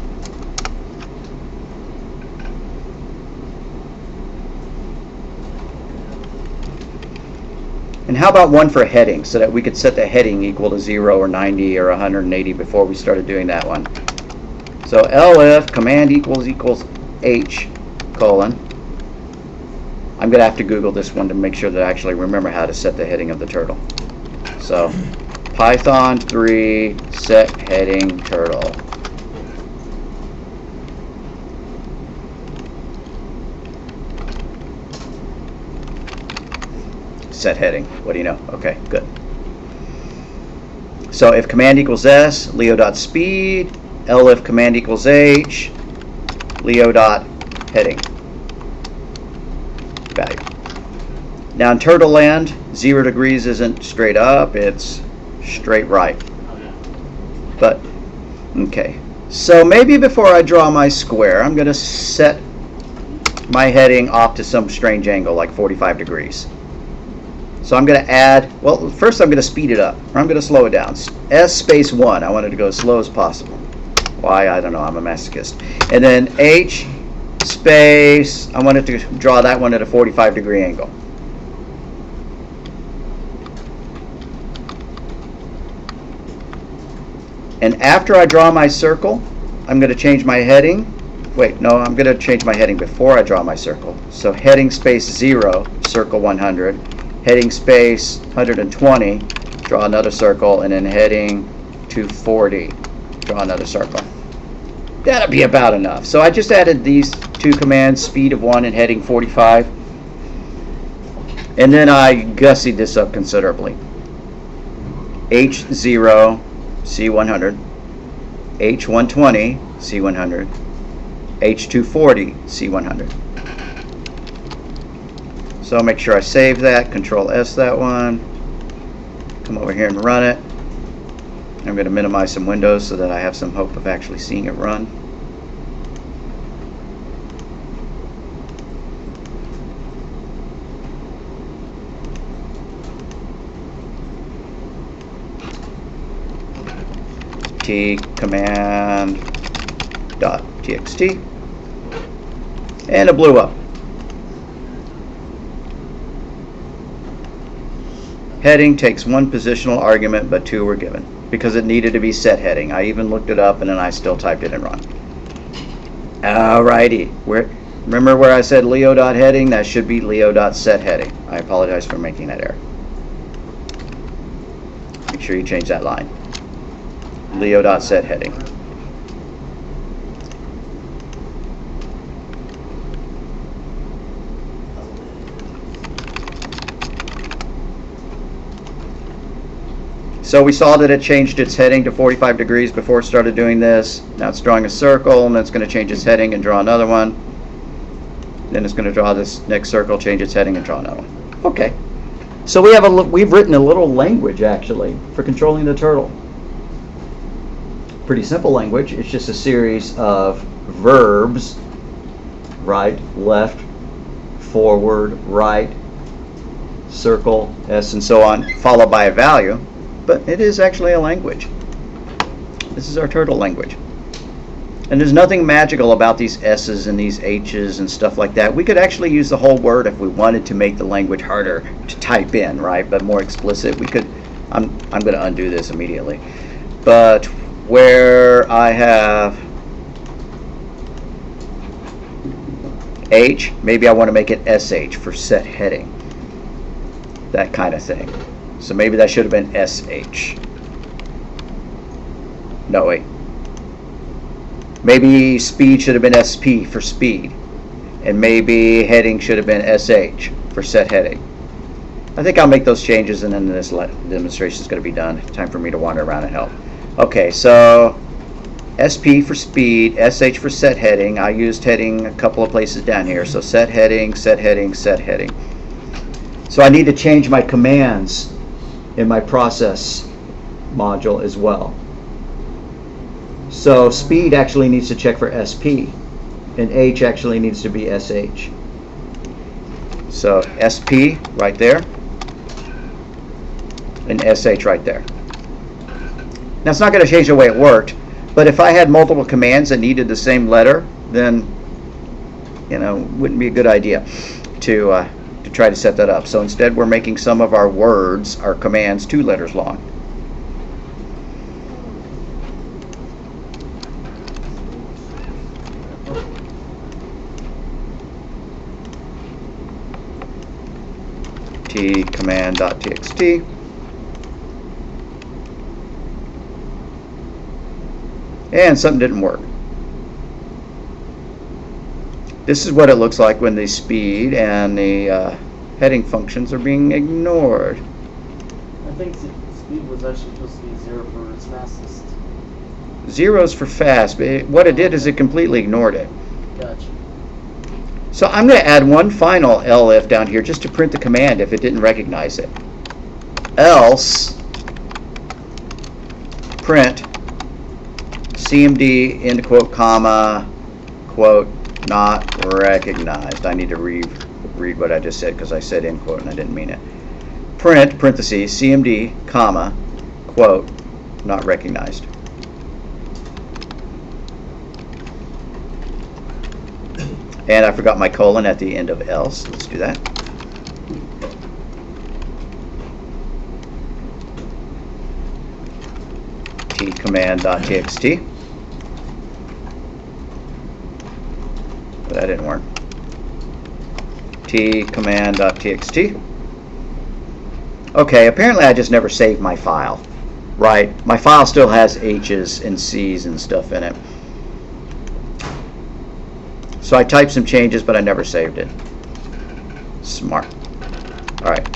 And how about one for heading, so that we could set the heading equal to 0 or 90 or 180 before we started doing that one. So elif command equals h colon. I'm going to have to Google this one to make sure that I actually remember how to set the heading of the turtle. So Python 3 set heading turtle. Set heading. What do you know? Okay, good. So if command equals s, Leo.speed, elif command equals h, Leo.heading value. Now in turtle land, 0 degrees isn't straight up, it's straight right. But, okay. So maybe before I draw my square, I'm going to set my heading off to some strange angle, like 45 degrees. So I'm going to add, well, first I'm going to speed it up, or I'm going to slow it down. S space 1, I want it to go as slow as possible. Why? I don't know, I'm a masochist. And then H space, I want it to draw that one at a 45 degree angle. And after I draw my circle, I'm going to change my heading. Wait, no, I'm going to change my heading before I draw my circle. So heading space 0, circle 100. Heading space 120, draw another circle, and then heading 240, draw another circle. That'll be about enough. So I just added these two commands, speed of 1 and heading 45. And then I gussied this up considerably. H0, C100, H120, C100, H240, C100. So I'll make sure I save that, Control S that one, come over here and run it. I'm going to minimize some windows so that I have some hope of actually seeing it run. T command .txt, and it blew up. Heading takes 1 positional argument, but 2 were given because it needed to be set heading. I even looked it up and then I still typed it in wrong. Alrighty, remember where I said Leo.heading? That should be Leo.set heading. I apologize for making that error. Make sure you change that line. Leo.set heading. So we saw that it changed its heading to 45 degrees before it started doing this. Now it's drawing a circle, and then it's going to change its heading and draw another one. Then it's going to draw this next circle, change its heading, and draw another one. Okay. So we've written a little language, actually, for controlling the turtle. Pretty simple language. It's just a series of verbs, right, left, forward, right, circle, S, and so on, followed by a value. But it is actually a language. This is our turtle language. And there's nothing magical about these S's and these H's and stuff like that. We could actually use the whole word if we wanted to make the language harder to type in, right? But more explicit. We could. I'm going to undo this immediately. But where I have H, maybe I want to make it SH for set heading. That kind of thing. So maybe that should have been SH. No, wait. Maybe speed should have been SP for speed. And maybe heading should have been SH for set heading. I think I'll make those changes and then this demonstration is going to be done. Time for me to wander around and help. Okay, so SP for speed, SH for set heading. I used heading a couple of places down here. So set heading, set heading, set heading. So I need to change my commands in my process module as well. So speed actually needs to check for SP, and H actually needs to be SH. So SP right there, and SH right there. Now it's not going to change the way it worked, but if I had multiple commands that needed the same letter, then wouldn't be a good idea to try to set that up. So instead we're making some of our words, our commands, 2 letters long. T command.txt. And something didn't work. This is what it looks like when the speed and the heading functions are being ignored. I think speed was actually supposed to be 0 for its fastest. 0's for fast, but what it did is it completely ignored it. Gotcha. So I'm going to add one final elif down here just to print the command if it didn't recognize it. Else print CMD end quote comma quote not recognized. I need to read what I just said because I said end quote and I didn't mean it. Print parentheses CMD comma quote not recognized. And I forgot my colon at the end of else. Let's do that. T command.txt. But that didn't work. T command.txt. Okay, apparently I just never saved my file. Right? My file still has H's and C's and stuff in it. So I typed some changes, but I never saved it. Smart. All right.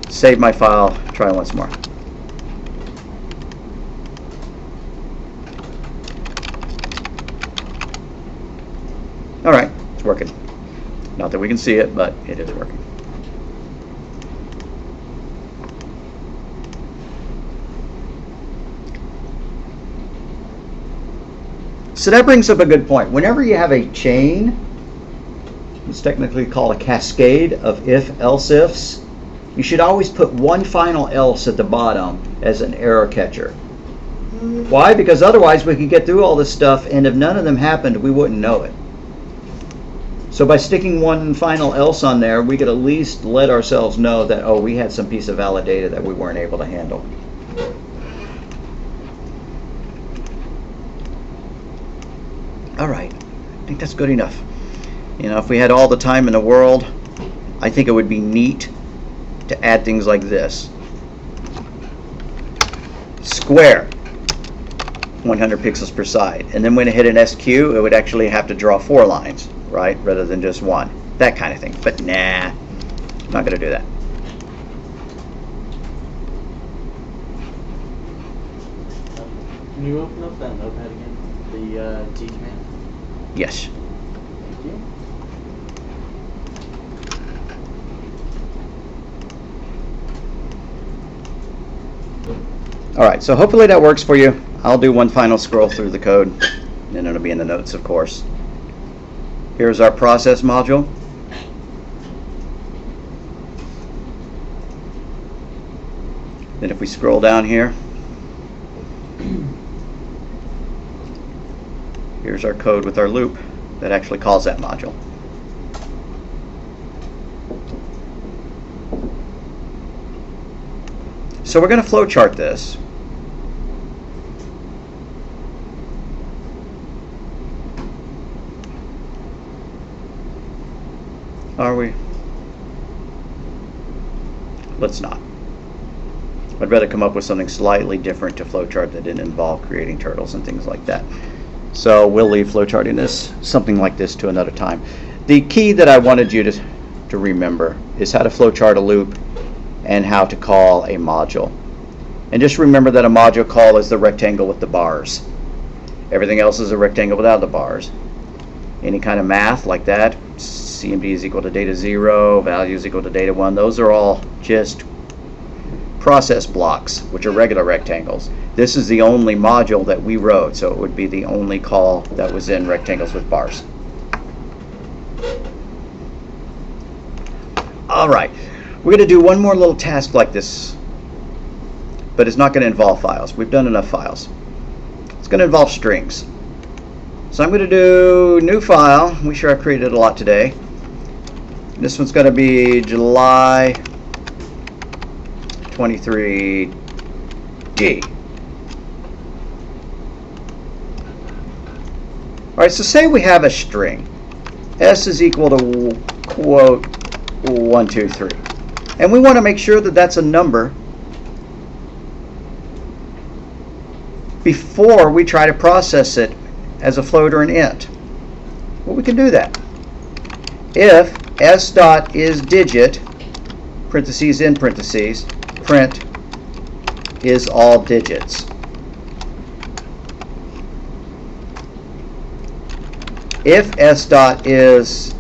Save my file. Try once more. All right. It's working. Not that we can see it, but it is working. So that brings up a good point. Whenever you have a chain, it's technically called a cascade of if-else ifs, you should always put one final else at the bottom as an error catcher. Why? Because otherwise we could get through all this stuff, and if none of them happened, we wouldn't know it. So by sticking one final else on there, we could at least let ourselves know that, oh, we had some piece of valid data that we weren't able to handle. All right, I think that's good enough. If we had all the time in the world, I think it would be neat to add things like this. Square, 100 pixels per side. And then when it hit an SQ, it would actually have to draw 4 lines, right? Rather than just 1. That kind of thing. But nah, I'm not going to do that. Can you open up that notepad again? The T command? Yes. Thank you. All right, so hopefully that works for you. I'll do one final scroll through the code, and it'll be in the notes, of course. Here's our process module. Then if we scroll down here, here's our code with our loop that actually calls that module. So we're going to flowchart this. Are we? Let's not. I'd rather come up with something slightly different to flowchart that didn't involve creating turtles and things like that. So we'll leave flowcharting this, something like this, to another time. The key that I wanted you to remember is how to flowchart a loop and how to call a module. And just remember that a module call is the rectangle with the bars. Everything else is a rectangle without the bars. Any kind of math like that, CMD is equal to data 0, value is equal to data 1, those are all just process blocks, which are regular rectangles. This is the only module that we wrote, so it would be the only call that was in rectangles with bars. All right, we're going to do one more little task like this, but it's not going to involve files. We've done enough files. It's going to involve strings. So I'm going to do new file. We sure have created a lot today. This one's going to be July 23D. All right, so say we have a string. S is equal to quote 1, 2, 3. And we want to make sure that that's a number before we try to process it as a float or an int. Well, we can do that. If s dot is digit, parentheses in parentheses, print is all digits. If s dot is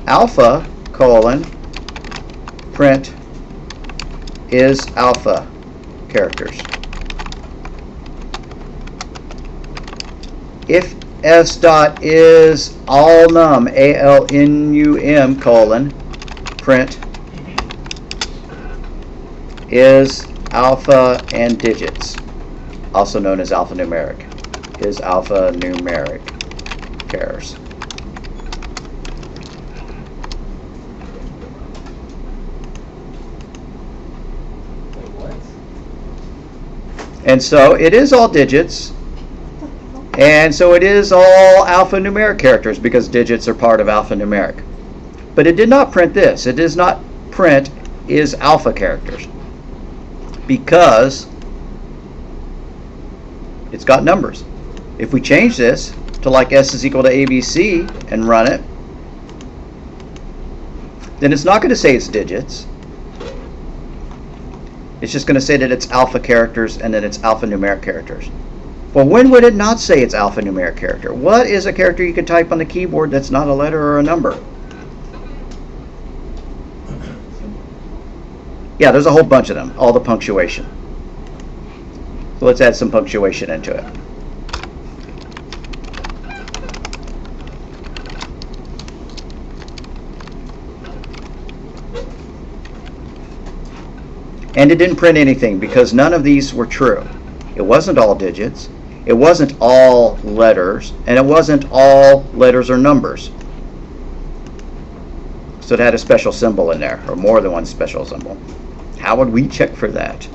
alpha, colon, print is alpha characters. If s dot is all num, ALNUM, colon, print is alpha and digits, also known as alphanumeric, is alphanumeric pairs. And so it is all digits, and so it is all alphanumeric characters because digits are part of alphanumeric. But it did not print this. It does not print is alpha characters because it's got numbers. If we change this to like s is equal to ABC and run it, then it's not going to say it's digits. It's just going to say that it's alpha characters and then it's alphanumeric characters. Well, when would it not say it's alphanumeric character? What is a character you can type on the keyboard that's not a letter or a number? Yeah, there's a whole bunch of them, all the punctuation. So let's add some punctuation into it. And it didn't print anything because none of these were true. It wasn't all digits, it wasn't all letters, and it wasn't all letters or numbers. So it had a special symbol in there, or more than one special symbol. How would we check for that?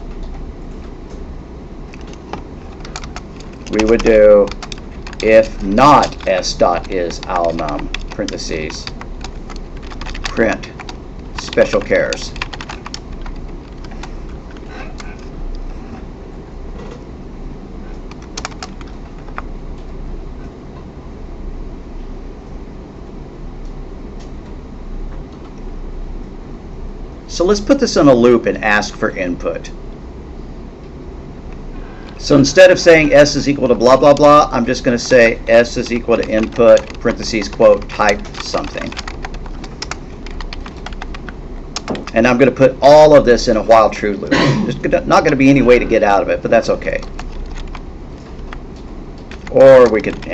We would do if not s dot is alnum, parentheses, print special chars. So let's put this in a loop and ask for input. So instead of saying s is equal to blah, blah, blah, I'm just going to say s is equal to input, parentheses, quote, type something. And I'm going to put all of this in a while true loop. There's not going to be any way to get out of it, but that's okay. Or we could,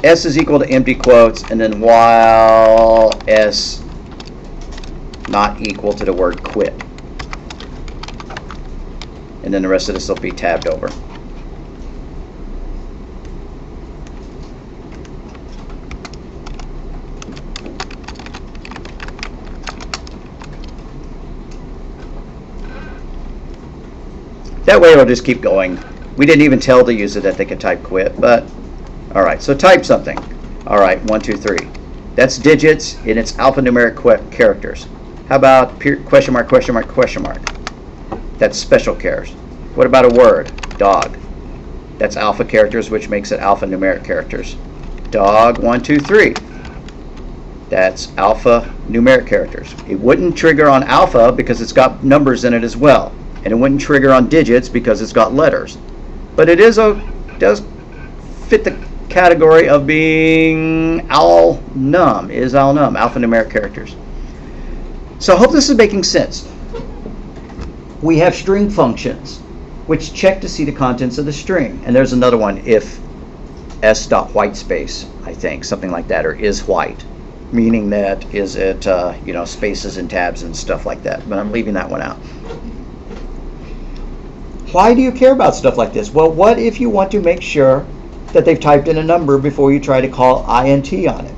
s is equal to empty quotes, and then while s not equal to the word quit. And then the rest of this will be tabbed over. That way it'll just keep going. We didn't even tell the user that they could type quit, but all right, so type something. All right, 1, 2, 3. That's digits and it's alphanumeric characters. How about question mark, question mark, question mark? That's special chars. What about a word? Dog. That's alpha characters, which makes it alphanumeric characters. Dog, 1, 2, 3. That's alpha numeric characters. It wouldn't trigger on alpha because it's got numbers in it as well. And it wouldn't trigger on digits because it's got letters. But it does fit the category of being alnum, alphanumeric characters. So I hope this is making sense. We have string functions, which check to see the contents of the string. And there's another one, if s dot whitespace, I think, something like that, or is white, meaning that is it, spaces and tabs and stuff like that. But I'm leaving that one out. Why do you care about stuff like this? Well, what if you want to make sure that they've typed in a number before you try to call int on it?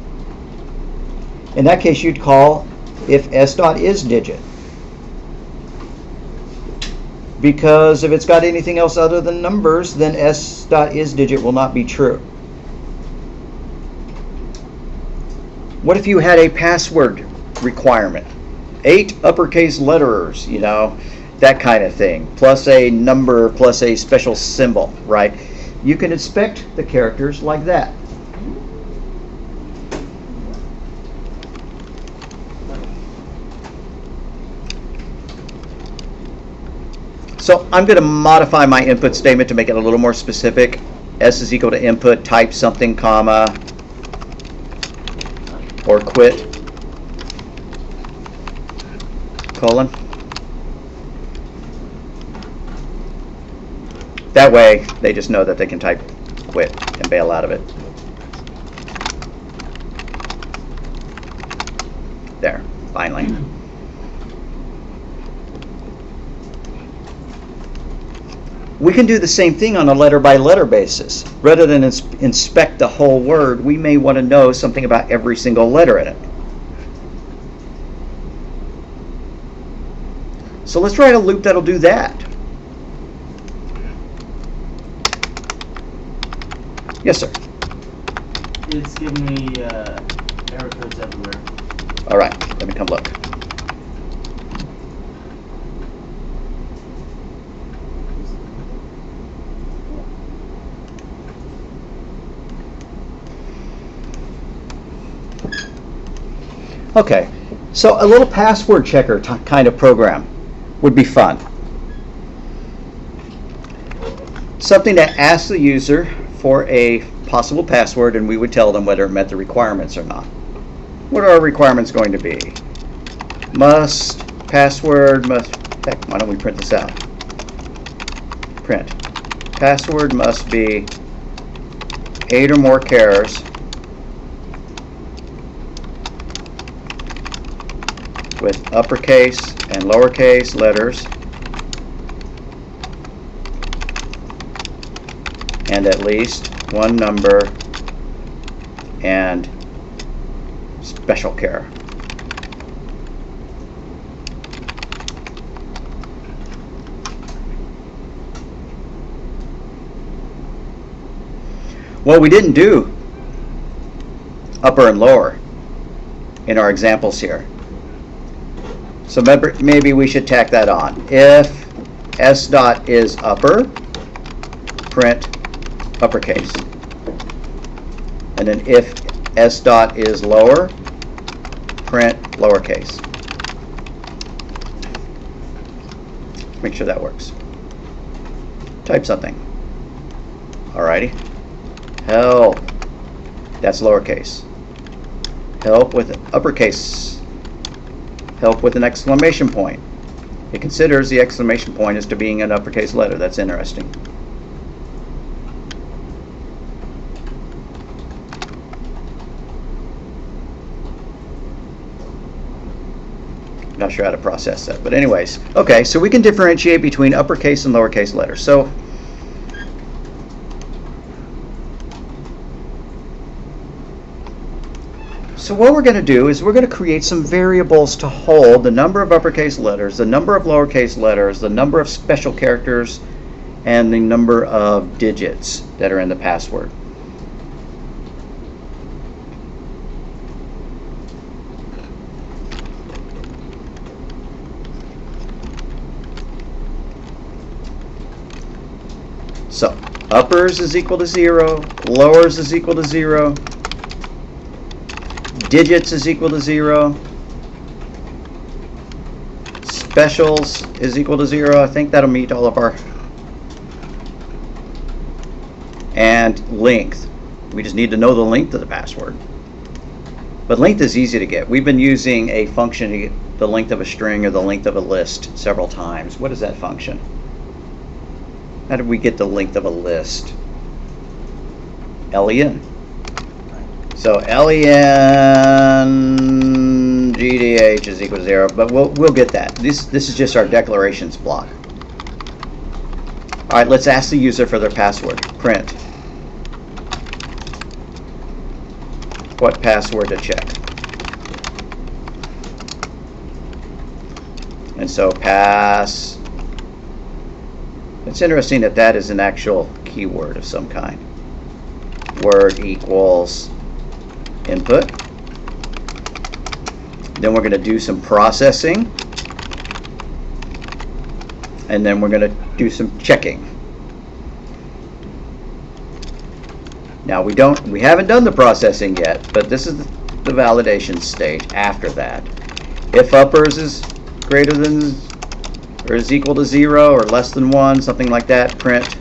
In that case, you'd call if s dot is digit. Because if it's got anything else other than numbers, then s dot is digit will not be true. What if you had a password requirement? 8 uppercase letters, that kind of thing, plus a number, plus a special symbol, right? You can inspect the characters like that. So I'm going to modify my input statement to make it a little more specific. S is equal to input, type something, comma, or quit, colon. That way, they just know that they can type quit and bail out of it. There, finally. We can do the same thing on a letter-by-letter basis. Rather than inspect the whole word, we may want to know something about every single letter in it. So let's write a loop that'll do that. Yes, sir. It's giving me error codes everywhere. All right, let me come look. Okay, so a little password checker kind of program would be fun. Something that asks the user for a possible password, and we would tell them whether it met the requirements or not. What are our requirements going to be? Password must, heck, why don't we print this out? Print. Password must be 8 or more characters with uppercase and lowercase letters and at least one number and special care. Well, we didn't do upper and lower in our examples here. So maybe we should tack that on. If s dot is upper, print uppercase. And then if s dot is lower, print lowercase. Make sure that works. Type something. Alrighty. Help. That's lowercase. Help with uppercase. Help with an exclamation point. It considers the exclamation point as to being an uppercase letter. That's interesting. Not sure how to process that, but anyways. Okay, so we can differentiate between uppercase and lowercase letters. So what we're going to do is we're going to create some variables to hold the number of uppercase letters, the number of lowercase letters, the number of special characters, and the number of digits that are in the password. So uppers is equal to 0, lowers is equal to 0, digits is equal to 0, specials is equal to 0. I think that'll meet all of our, and length. We just need to know the length of the password. But length is easy to get. We've been using a function the length of a string or the length of a list several times. What is that function? How did we get the length of a list? len. So len gdh is equal to 0, but we'll get that. This is just our declarations block. All right, let's ask the user for their password. Print. What password to check? And so pass. It's interesting that that is an actual keyword of some kind. Word equals input. Then we're going to do some processing. And then we're going to do some checking. Now we haven't done the processing yet, but this is the validation stage after that. If uppers is greater than or is equal to 0 or less than 1, something like that, print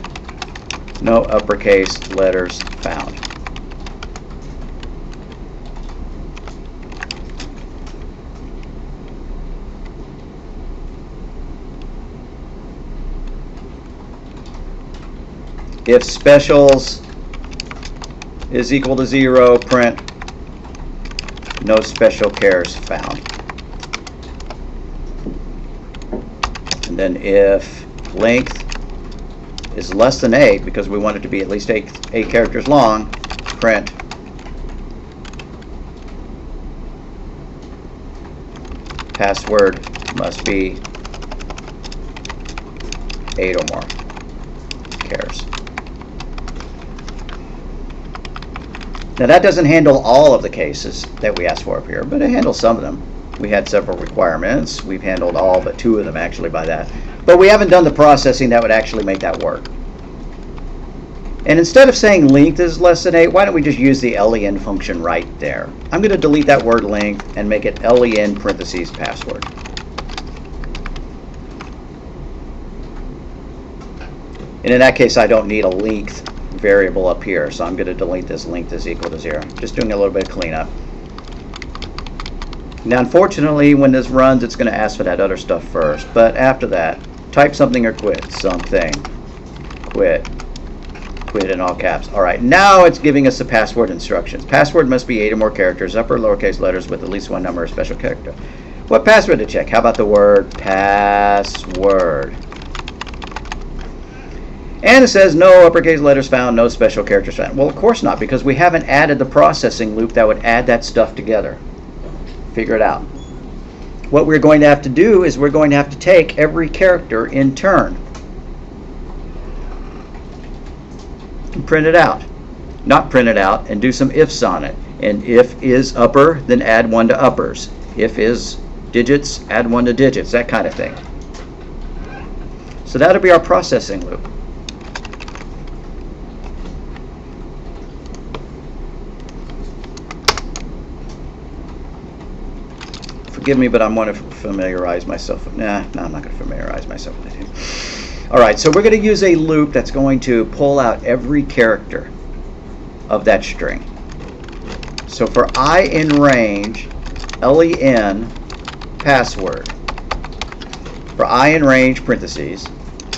no uppercase letters found. If specials is equal to 0, print no special chars found. And then if length is less than 8, because we want it to be at least 8 characters long, print password must be 8 or more chars. Now that doesn't handle all of the cases that we asked for up here, but it handles some of them. We had several requirements. We've handled all but 2 of them actually by that. But we haven't done the processing that would actually make that work. And instead of saying length is less than 8, why don't we just use the len function right there? I'm going to delete that word length and make it len parentheses password. And in that case, I don't need a length variable up here, so I'm going to delete this length is equal to 0. Just doing a little bit of cleanup. Now unfortunately when this runs it's going to ask for that other stuff first, but after that type something or quit something. Quit in all caps. Alright, now it's giving us the password instructions. Password must be 8 or more characters, upper or lowercase letters with at least one number of special character. What password to check? How about the word password? And it says no uppercase letters found, no special characters found. Well, of course not, because we haven't added the processing loop that would add that stuff together. Figure it out. What we're going to have to do is we're going to have to take every character in turn and print it out. Not print it out and do some ifs on it. And if is upper, then add 1 to uppers. If is digits, add 1 to digits, that kind of thing. So that'll be our processing loop. Forgive me, but I'm going to familiarize myself with, no, I'm not going to familiarize myself with it. Alright, so we're going to use a loop that's going to pull out every character of that string. So for I in range, len password. For I in range, parentheses,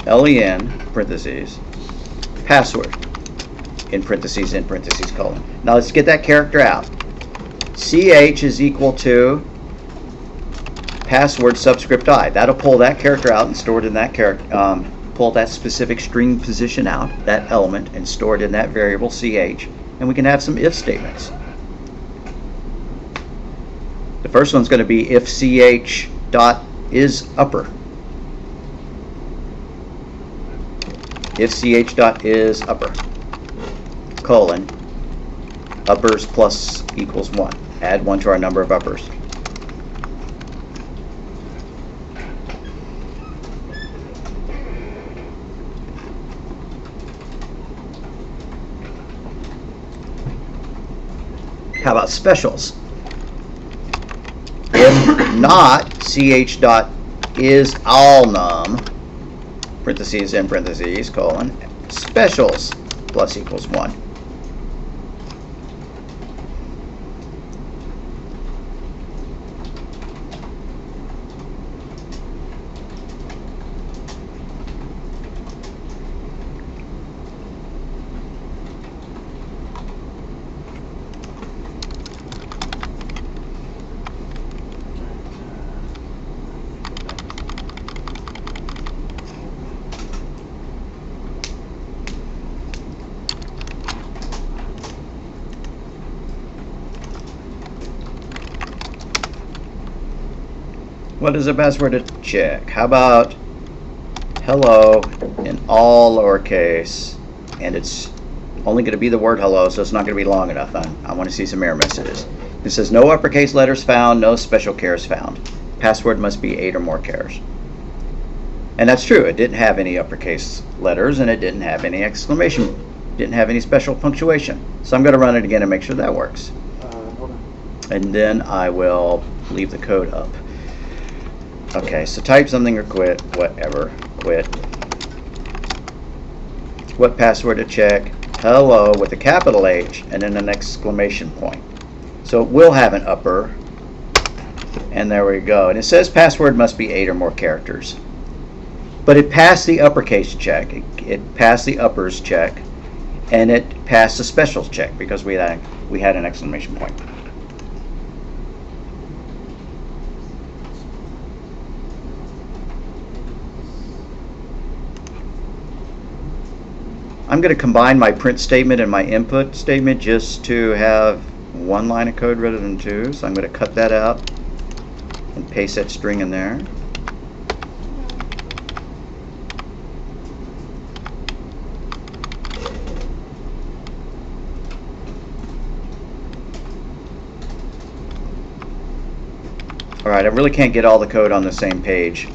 len, parentheses, password, in parentheses, colon. Now let's get that character out. ch is equal to password subscript I. That'll pull that character out and store it in that character, pull that specific string position out, that element, and store it in that variable ch, and we can have some if statements. The first one's going to be if ch dot is upper. If ch dot is upper, colon, uppers plus equals 1. Add 1 to our number of uppers. How about specials? If not ch dot is all num, parentheses in parentheses, colon, specials plus equals 1. What is a password to check? How about hello in all lowercase, and it's only going to be the word hello, so it's not going to be long enough. I want to see some error messages. It says no uppercase letters found, no special chars found. Password must be 8 or more chars. And that's true. It didn't have any uppercase letters, and it didn't have any exclamation, didn't have any special punctuation. So I'm going to run it again and make sure that works. Hold on. And then I will leave the code up. Okay, so type something or quit, whatever, quit. What password to check? Hello with a capital H and then an exclamation point. So it will have an upper, and there we go. And it says password must be 8 or more characters. But it passed the uppercase check, it passed the uppers check, and it passed the specials check because we had an exclamation point. I'm going to combine my print statement and my input statement just to have one line of code rather than two. So I'm going to cut that out and paste that string in there. Alright, I really can't get all the code on the same page.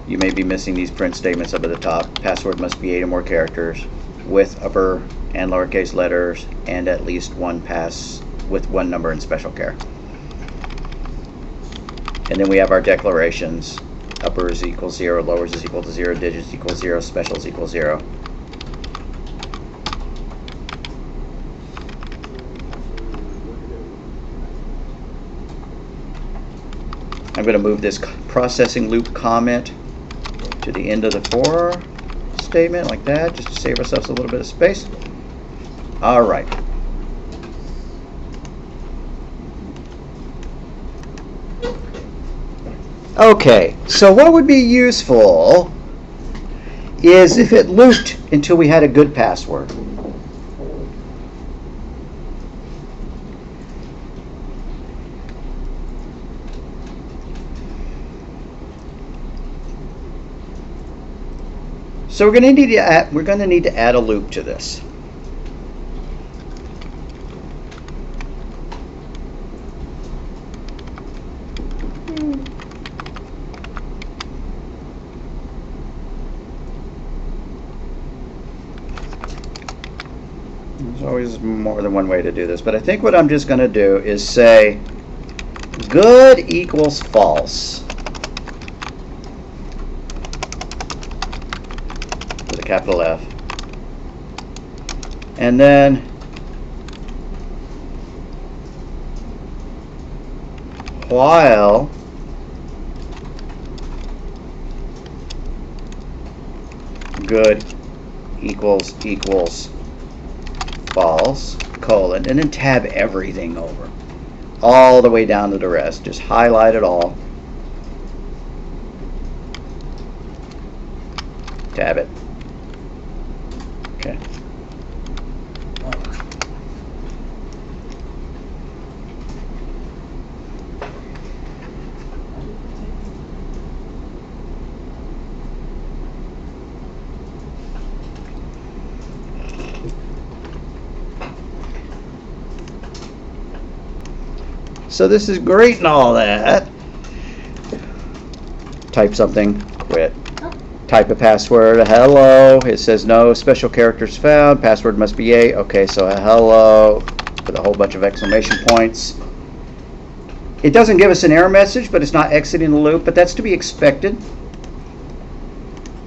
You may be missing these print statements up at the top. Password must be 8 or more characters with upper and lowercase letters and at least one pass with one number in special char. And then we have our declarations. Uppers equals 0, lowers is equal to 0, digits equals 0, specials equals 0. I'm going to move this processing loop comment to the end of the for statement like that, just to save ourselves a little bit of space. All right. Okay, so what would be useful is if it looped until we had a good password. So we're going to need to add a loop to this. There's always more than one way to do this, but I think what I'm just going to do is say good equals false. With a capital F. And then while good equals false, colon, and then tab everything over. All the way down to the rest. Just highlight it all. Tab it. Okay. So this is great and all that. Type something, quit. Type a password, a hello. It says no special characters found. Password must be 8. Okay, so a hello with a whole bunch of exclamation points. It doesn't give us an error message, but it's not exiting the loop, but that's to be expected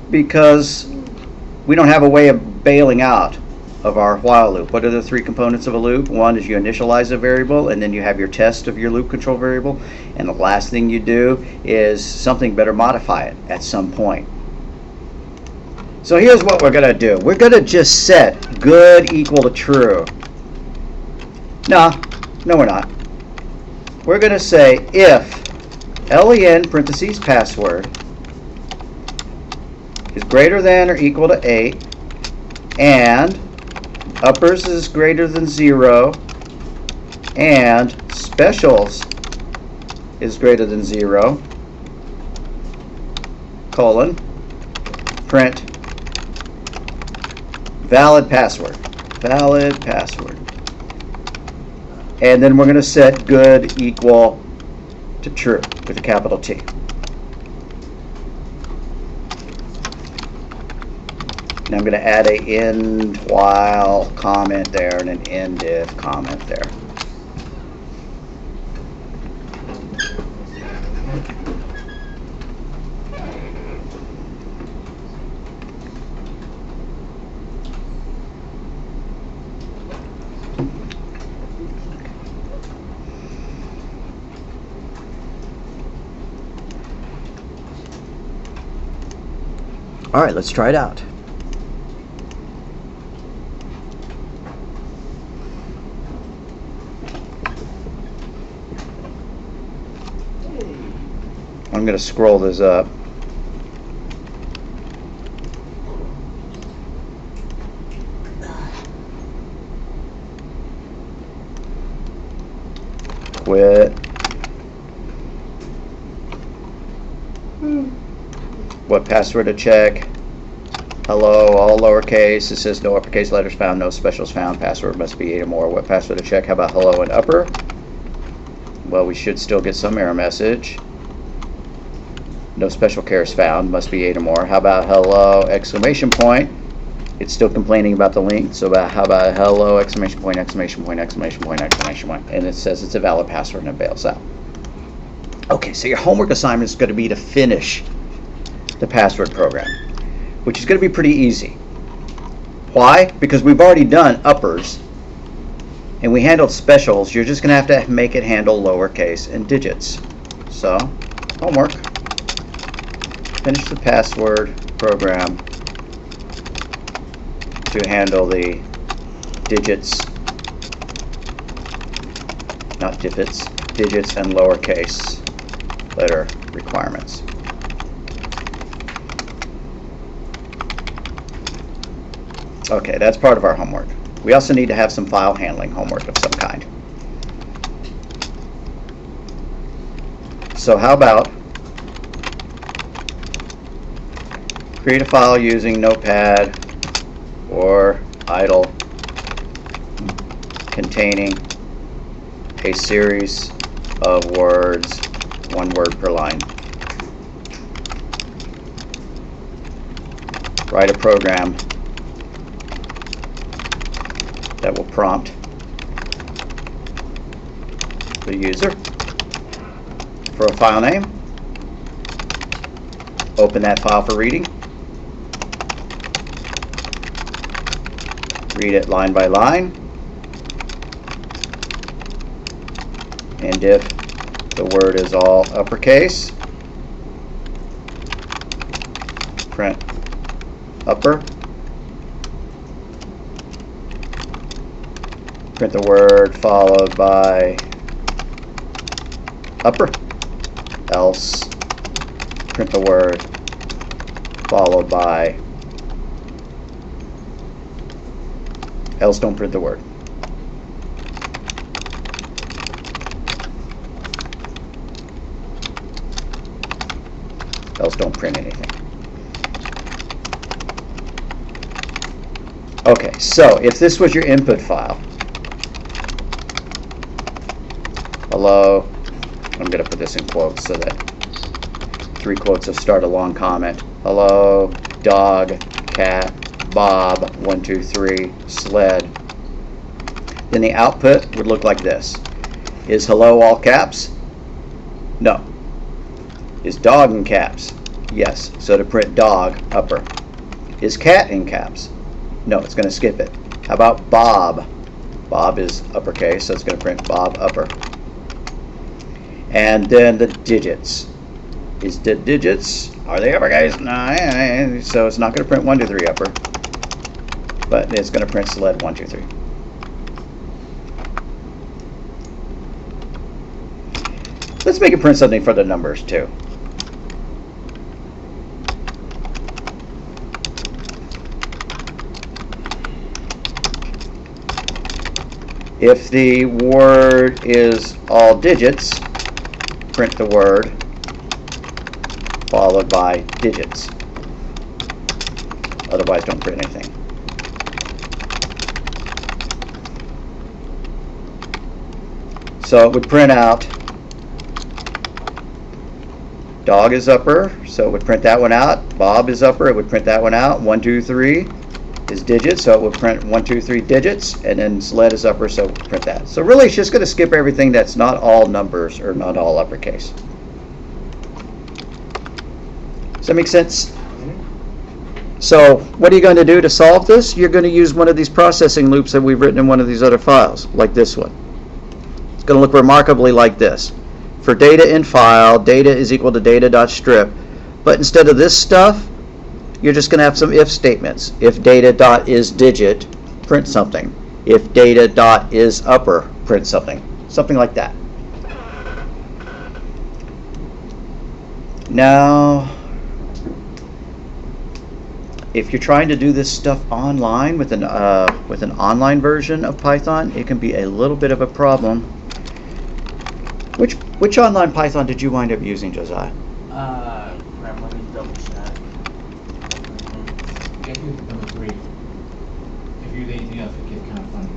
because we don't have a way of bailing out of our while loop. What are the three components of a loop? One is you initialize a variable, and then you have your test of your loop control variable, and the last thing you do is something better modify it at some point. So here's what we're going to do. We're going to just set good equal to true. No, we're not. We're going to say if len parentheses password is greater than or equal to 8 and uppers is greater than 0 and specials is greater than 0, colon, print valid password. Valid password. And then we're going to set good equal to true with a capital T. And I'm going to add a end while comment there and an end if comment there. All right, let's try it out. I'm going to scroll this up. Quit. What password to check? Hello, all lowercase. It says no uppercase letters found, no specials found. Password must be 8 or more. What password to check? How about hello in upper? Well, we should still get some error message. No special cares found, must be 8 or more. How about hello, exclamation point? It's still complaining about the link, so how about hello, exclamation point, exclamation point, exclamation point, exclamation point. And it says it's a valid password and it bails out. Okay, so your homework assignment is going to be to finish the password program, which is going to be pretty easy. Why? Because we've already done uppers and we handled specials. You're just going to have to make it handle lowercase and digits. So, homework. Finish the password program to handle the digits, not divots, digits and lowercase letter requirements. Okay, that's part of our homework. We also need to have some file handling homework of some kind. So how about create a file using Notepad or idle containing a series of words, 1 word per line. Write a program that will prompt the user for a file name. Open that file for reading. Read it line by line. And if the word is all uppercase, print upper. Print the word followed by upper. Else, print the word followed by, else don't print the word. Else don't print anything. Okay, so if this was your input file, hello, I'm going to put this in quotes so that 3 quotes will start a long comment. Hello, dog, cat, Bob, 1, 2, 3, sled. Then the output would look like this. Is hello all caps? No. Is dog in caps? Yes. So to print dog, upper. Is cat in caps? No, it's going to skip it. How about Bob? Bob is uppercase, so it's going to print Bob, upper. And then the digits. Is the digits, are they uppercase? No, so it's not going to print 1, 2, 3 upper. But it's going to print sled 1, 2, 3. Let's make it print something for the numbers too. If the word is all digits, print the word followed by digits. Otherwise, don't print anything. So it would print out dog is upper, so it would print that one out. Bob is upper, it would print that one out. 1, 2, 3 is digits, so it would print 1, 2, 3 digits, and then sled is upper, so it would print that. So really, it's just going to skip everything that's not all numbers or not all uppercase. Does that make sense? So what are you going to do to solve this? You're going to use one of these processing loops that we've written in one of these other files, like this one. It's going to look remarkably like this. For data in file, data is equal to data.strip. But instead of this stuff, you're just going to have some if statements. If data.isDigit, print something. If data.isUpper, print something. Something like that. Now, if you're trying to do this stuff online with an online version of Python, it can be a little bit of a problem. Which online Python did you wind up using, Josiah? Crap, let me double check. I guess use number 3. If you use anything else, it gets kind of funny.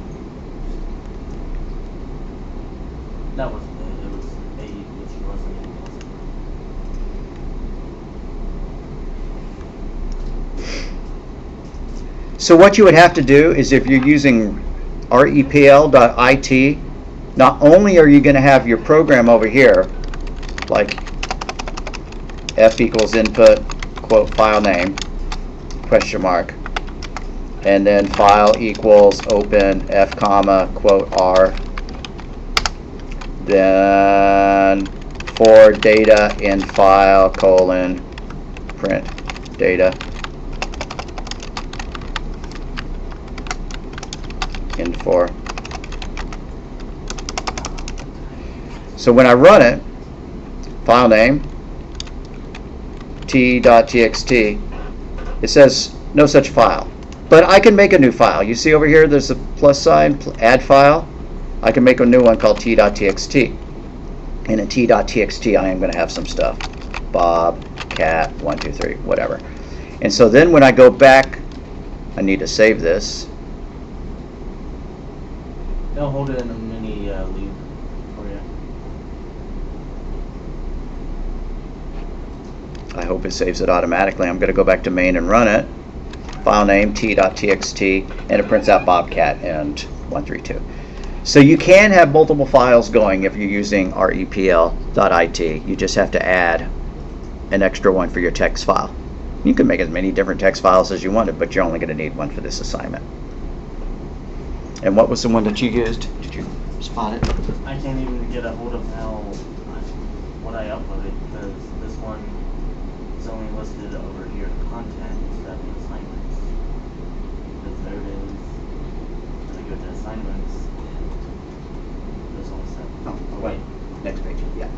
That wasn't it. It was 8, which wasn't it. So what you would have to do is if you're using repl.it, not only are you going to have your program over here, like f equals input, quote, file name, question mark, and then file equals open f comma, quote, r, then for data in file, colon, print data in for. So when I run it, file name, t.txt, it says no such file. But I can make a new file. You see over here there's a plus sign, add file. I can make a new one called t.txt. And in t.txt I am going to have some stuff. Bob, cat, 1, 2, 3, whatever. And so then when I go back, I need to save this. They'll hold it in a mini loop for you. I hope it saves it automatically. I'm going to go back to main and run it. File name t.txt, and it prints out Bobcat and 132. So you can have multiple files going if you're using repl.it. You just have to add an extra one for your text file. You can make as many different text files as you wanted, but you're only going to need one for this assignment. And what was the one that you used? Did you spot it? I can't even get a hold of what I uploaded because this one is only listed over here, content instead of assignments. Because there it is. When I go to assignments, there's only 7. Oh, wait. Next page. Yeah.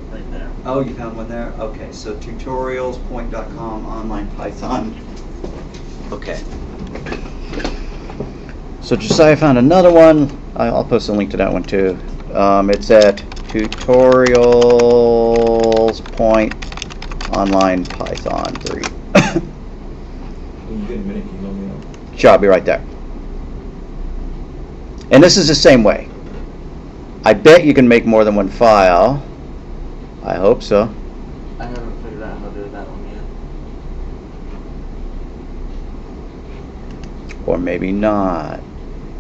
Right there. Oh, you found one there? Okay, so tutorials, point.com, online Python. Okay. So Josiah found another one. I'll post a link to that one too. It's at tutorials, point, online Python 3. When you get a minute, can you let me know? Sure, I'll be right there. And this is the same way. I bet you can make more than one file. I hope so. I haven't figured out how to do that one yet. Or maybe not.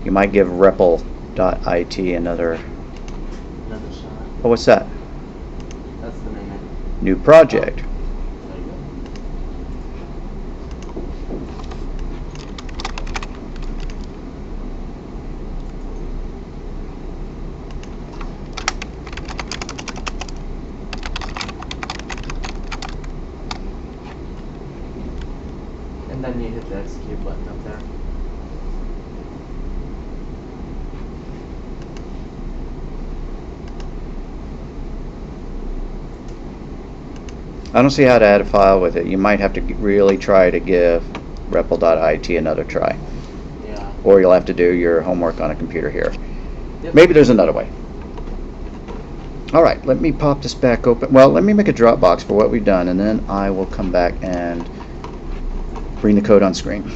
You might give repl.it another. Another shot. Oh, what's that? That's the name. New project. There you go. And then you hit the execute button up there. I don't see how to add a file with it. You might have to really try to give repl.it another try. Yeah. or you'll have to do your homework on a computer here. Yep. Maybe there's another way. All right, let me pop this back open. Well, let me make a Dropbox for what we've done, and then I will come back and bring the code on screen.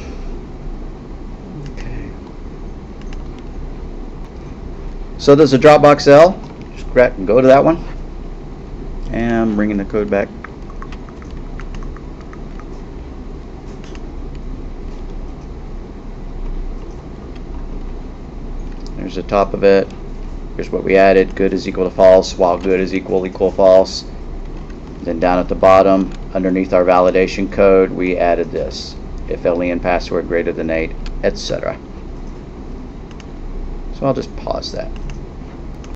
Okay. So there's a Dropbox L. Just go to that one, and I'm bringing the code back. There's the top of it. Here's what we added. Good is equal to false, while good is equal false. Then down at the bottom, underneath our validation code, we added this. If len password greater than 8, etc. So I'll just pause that.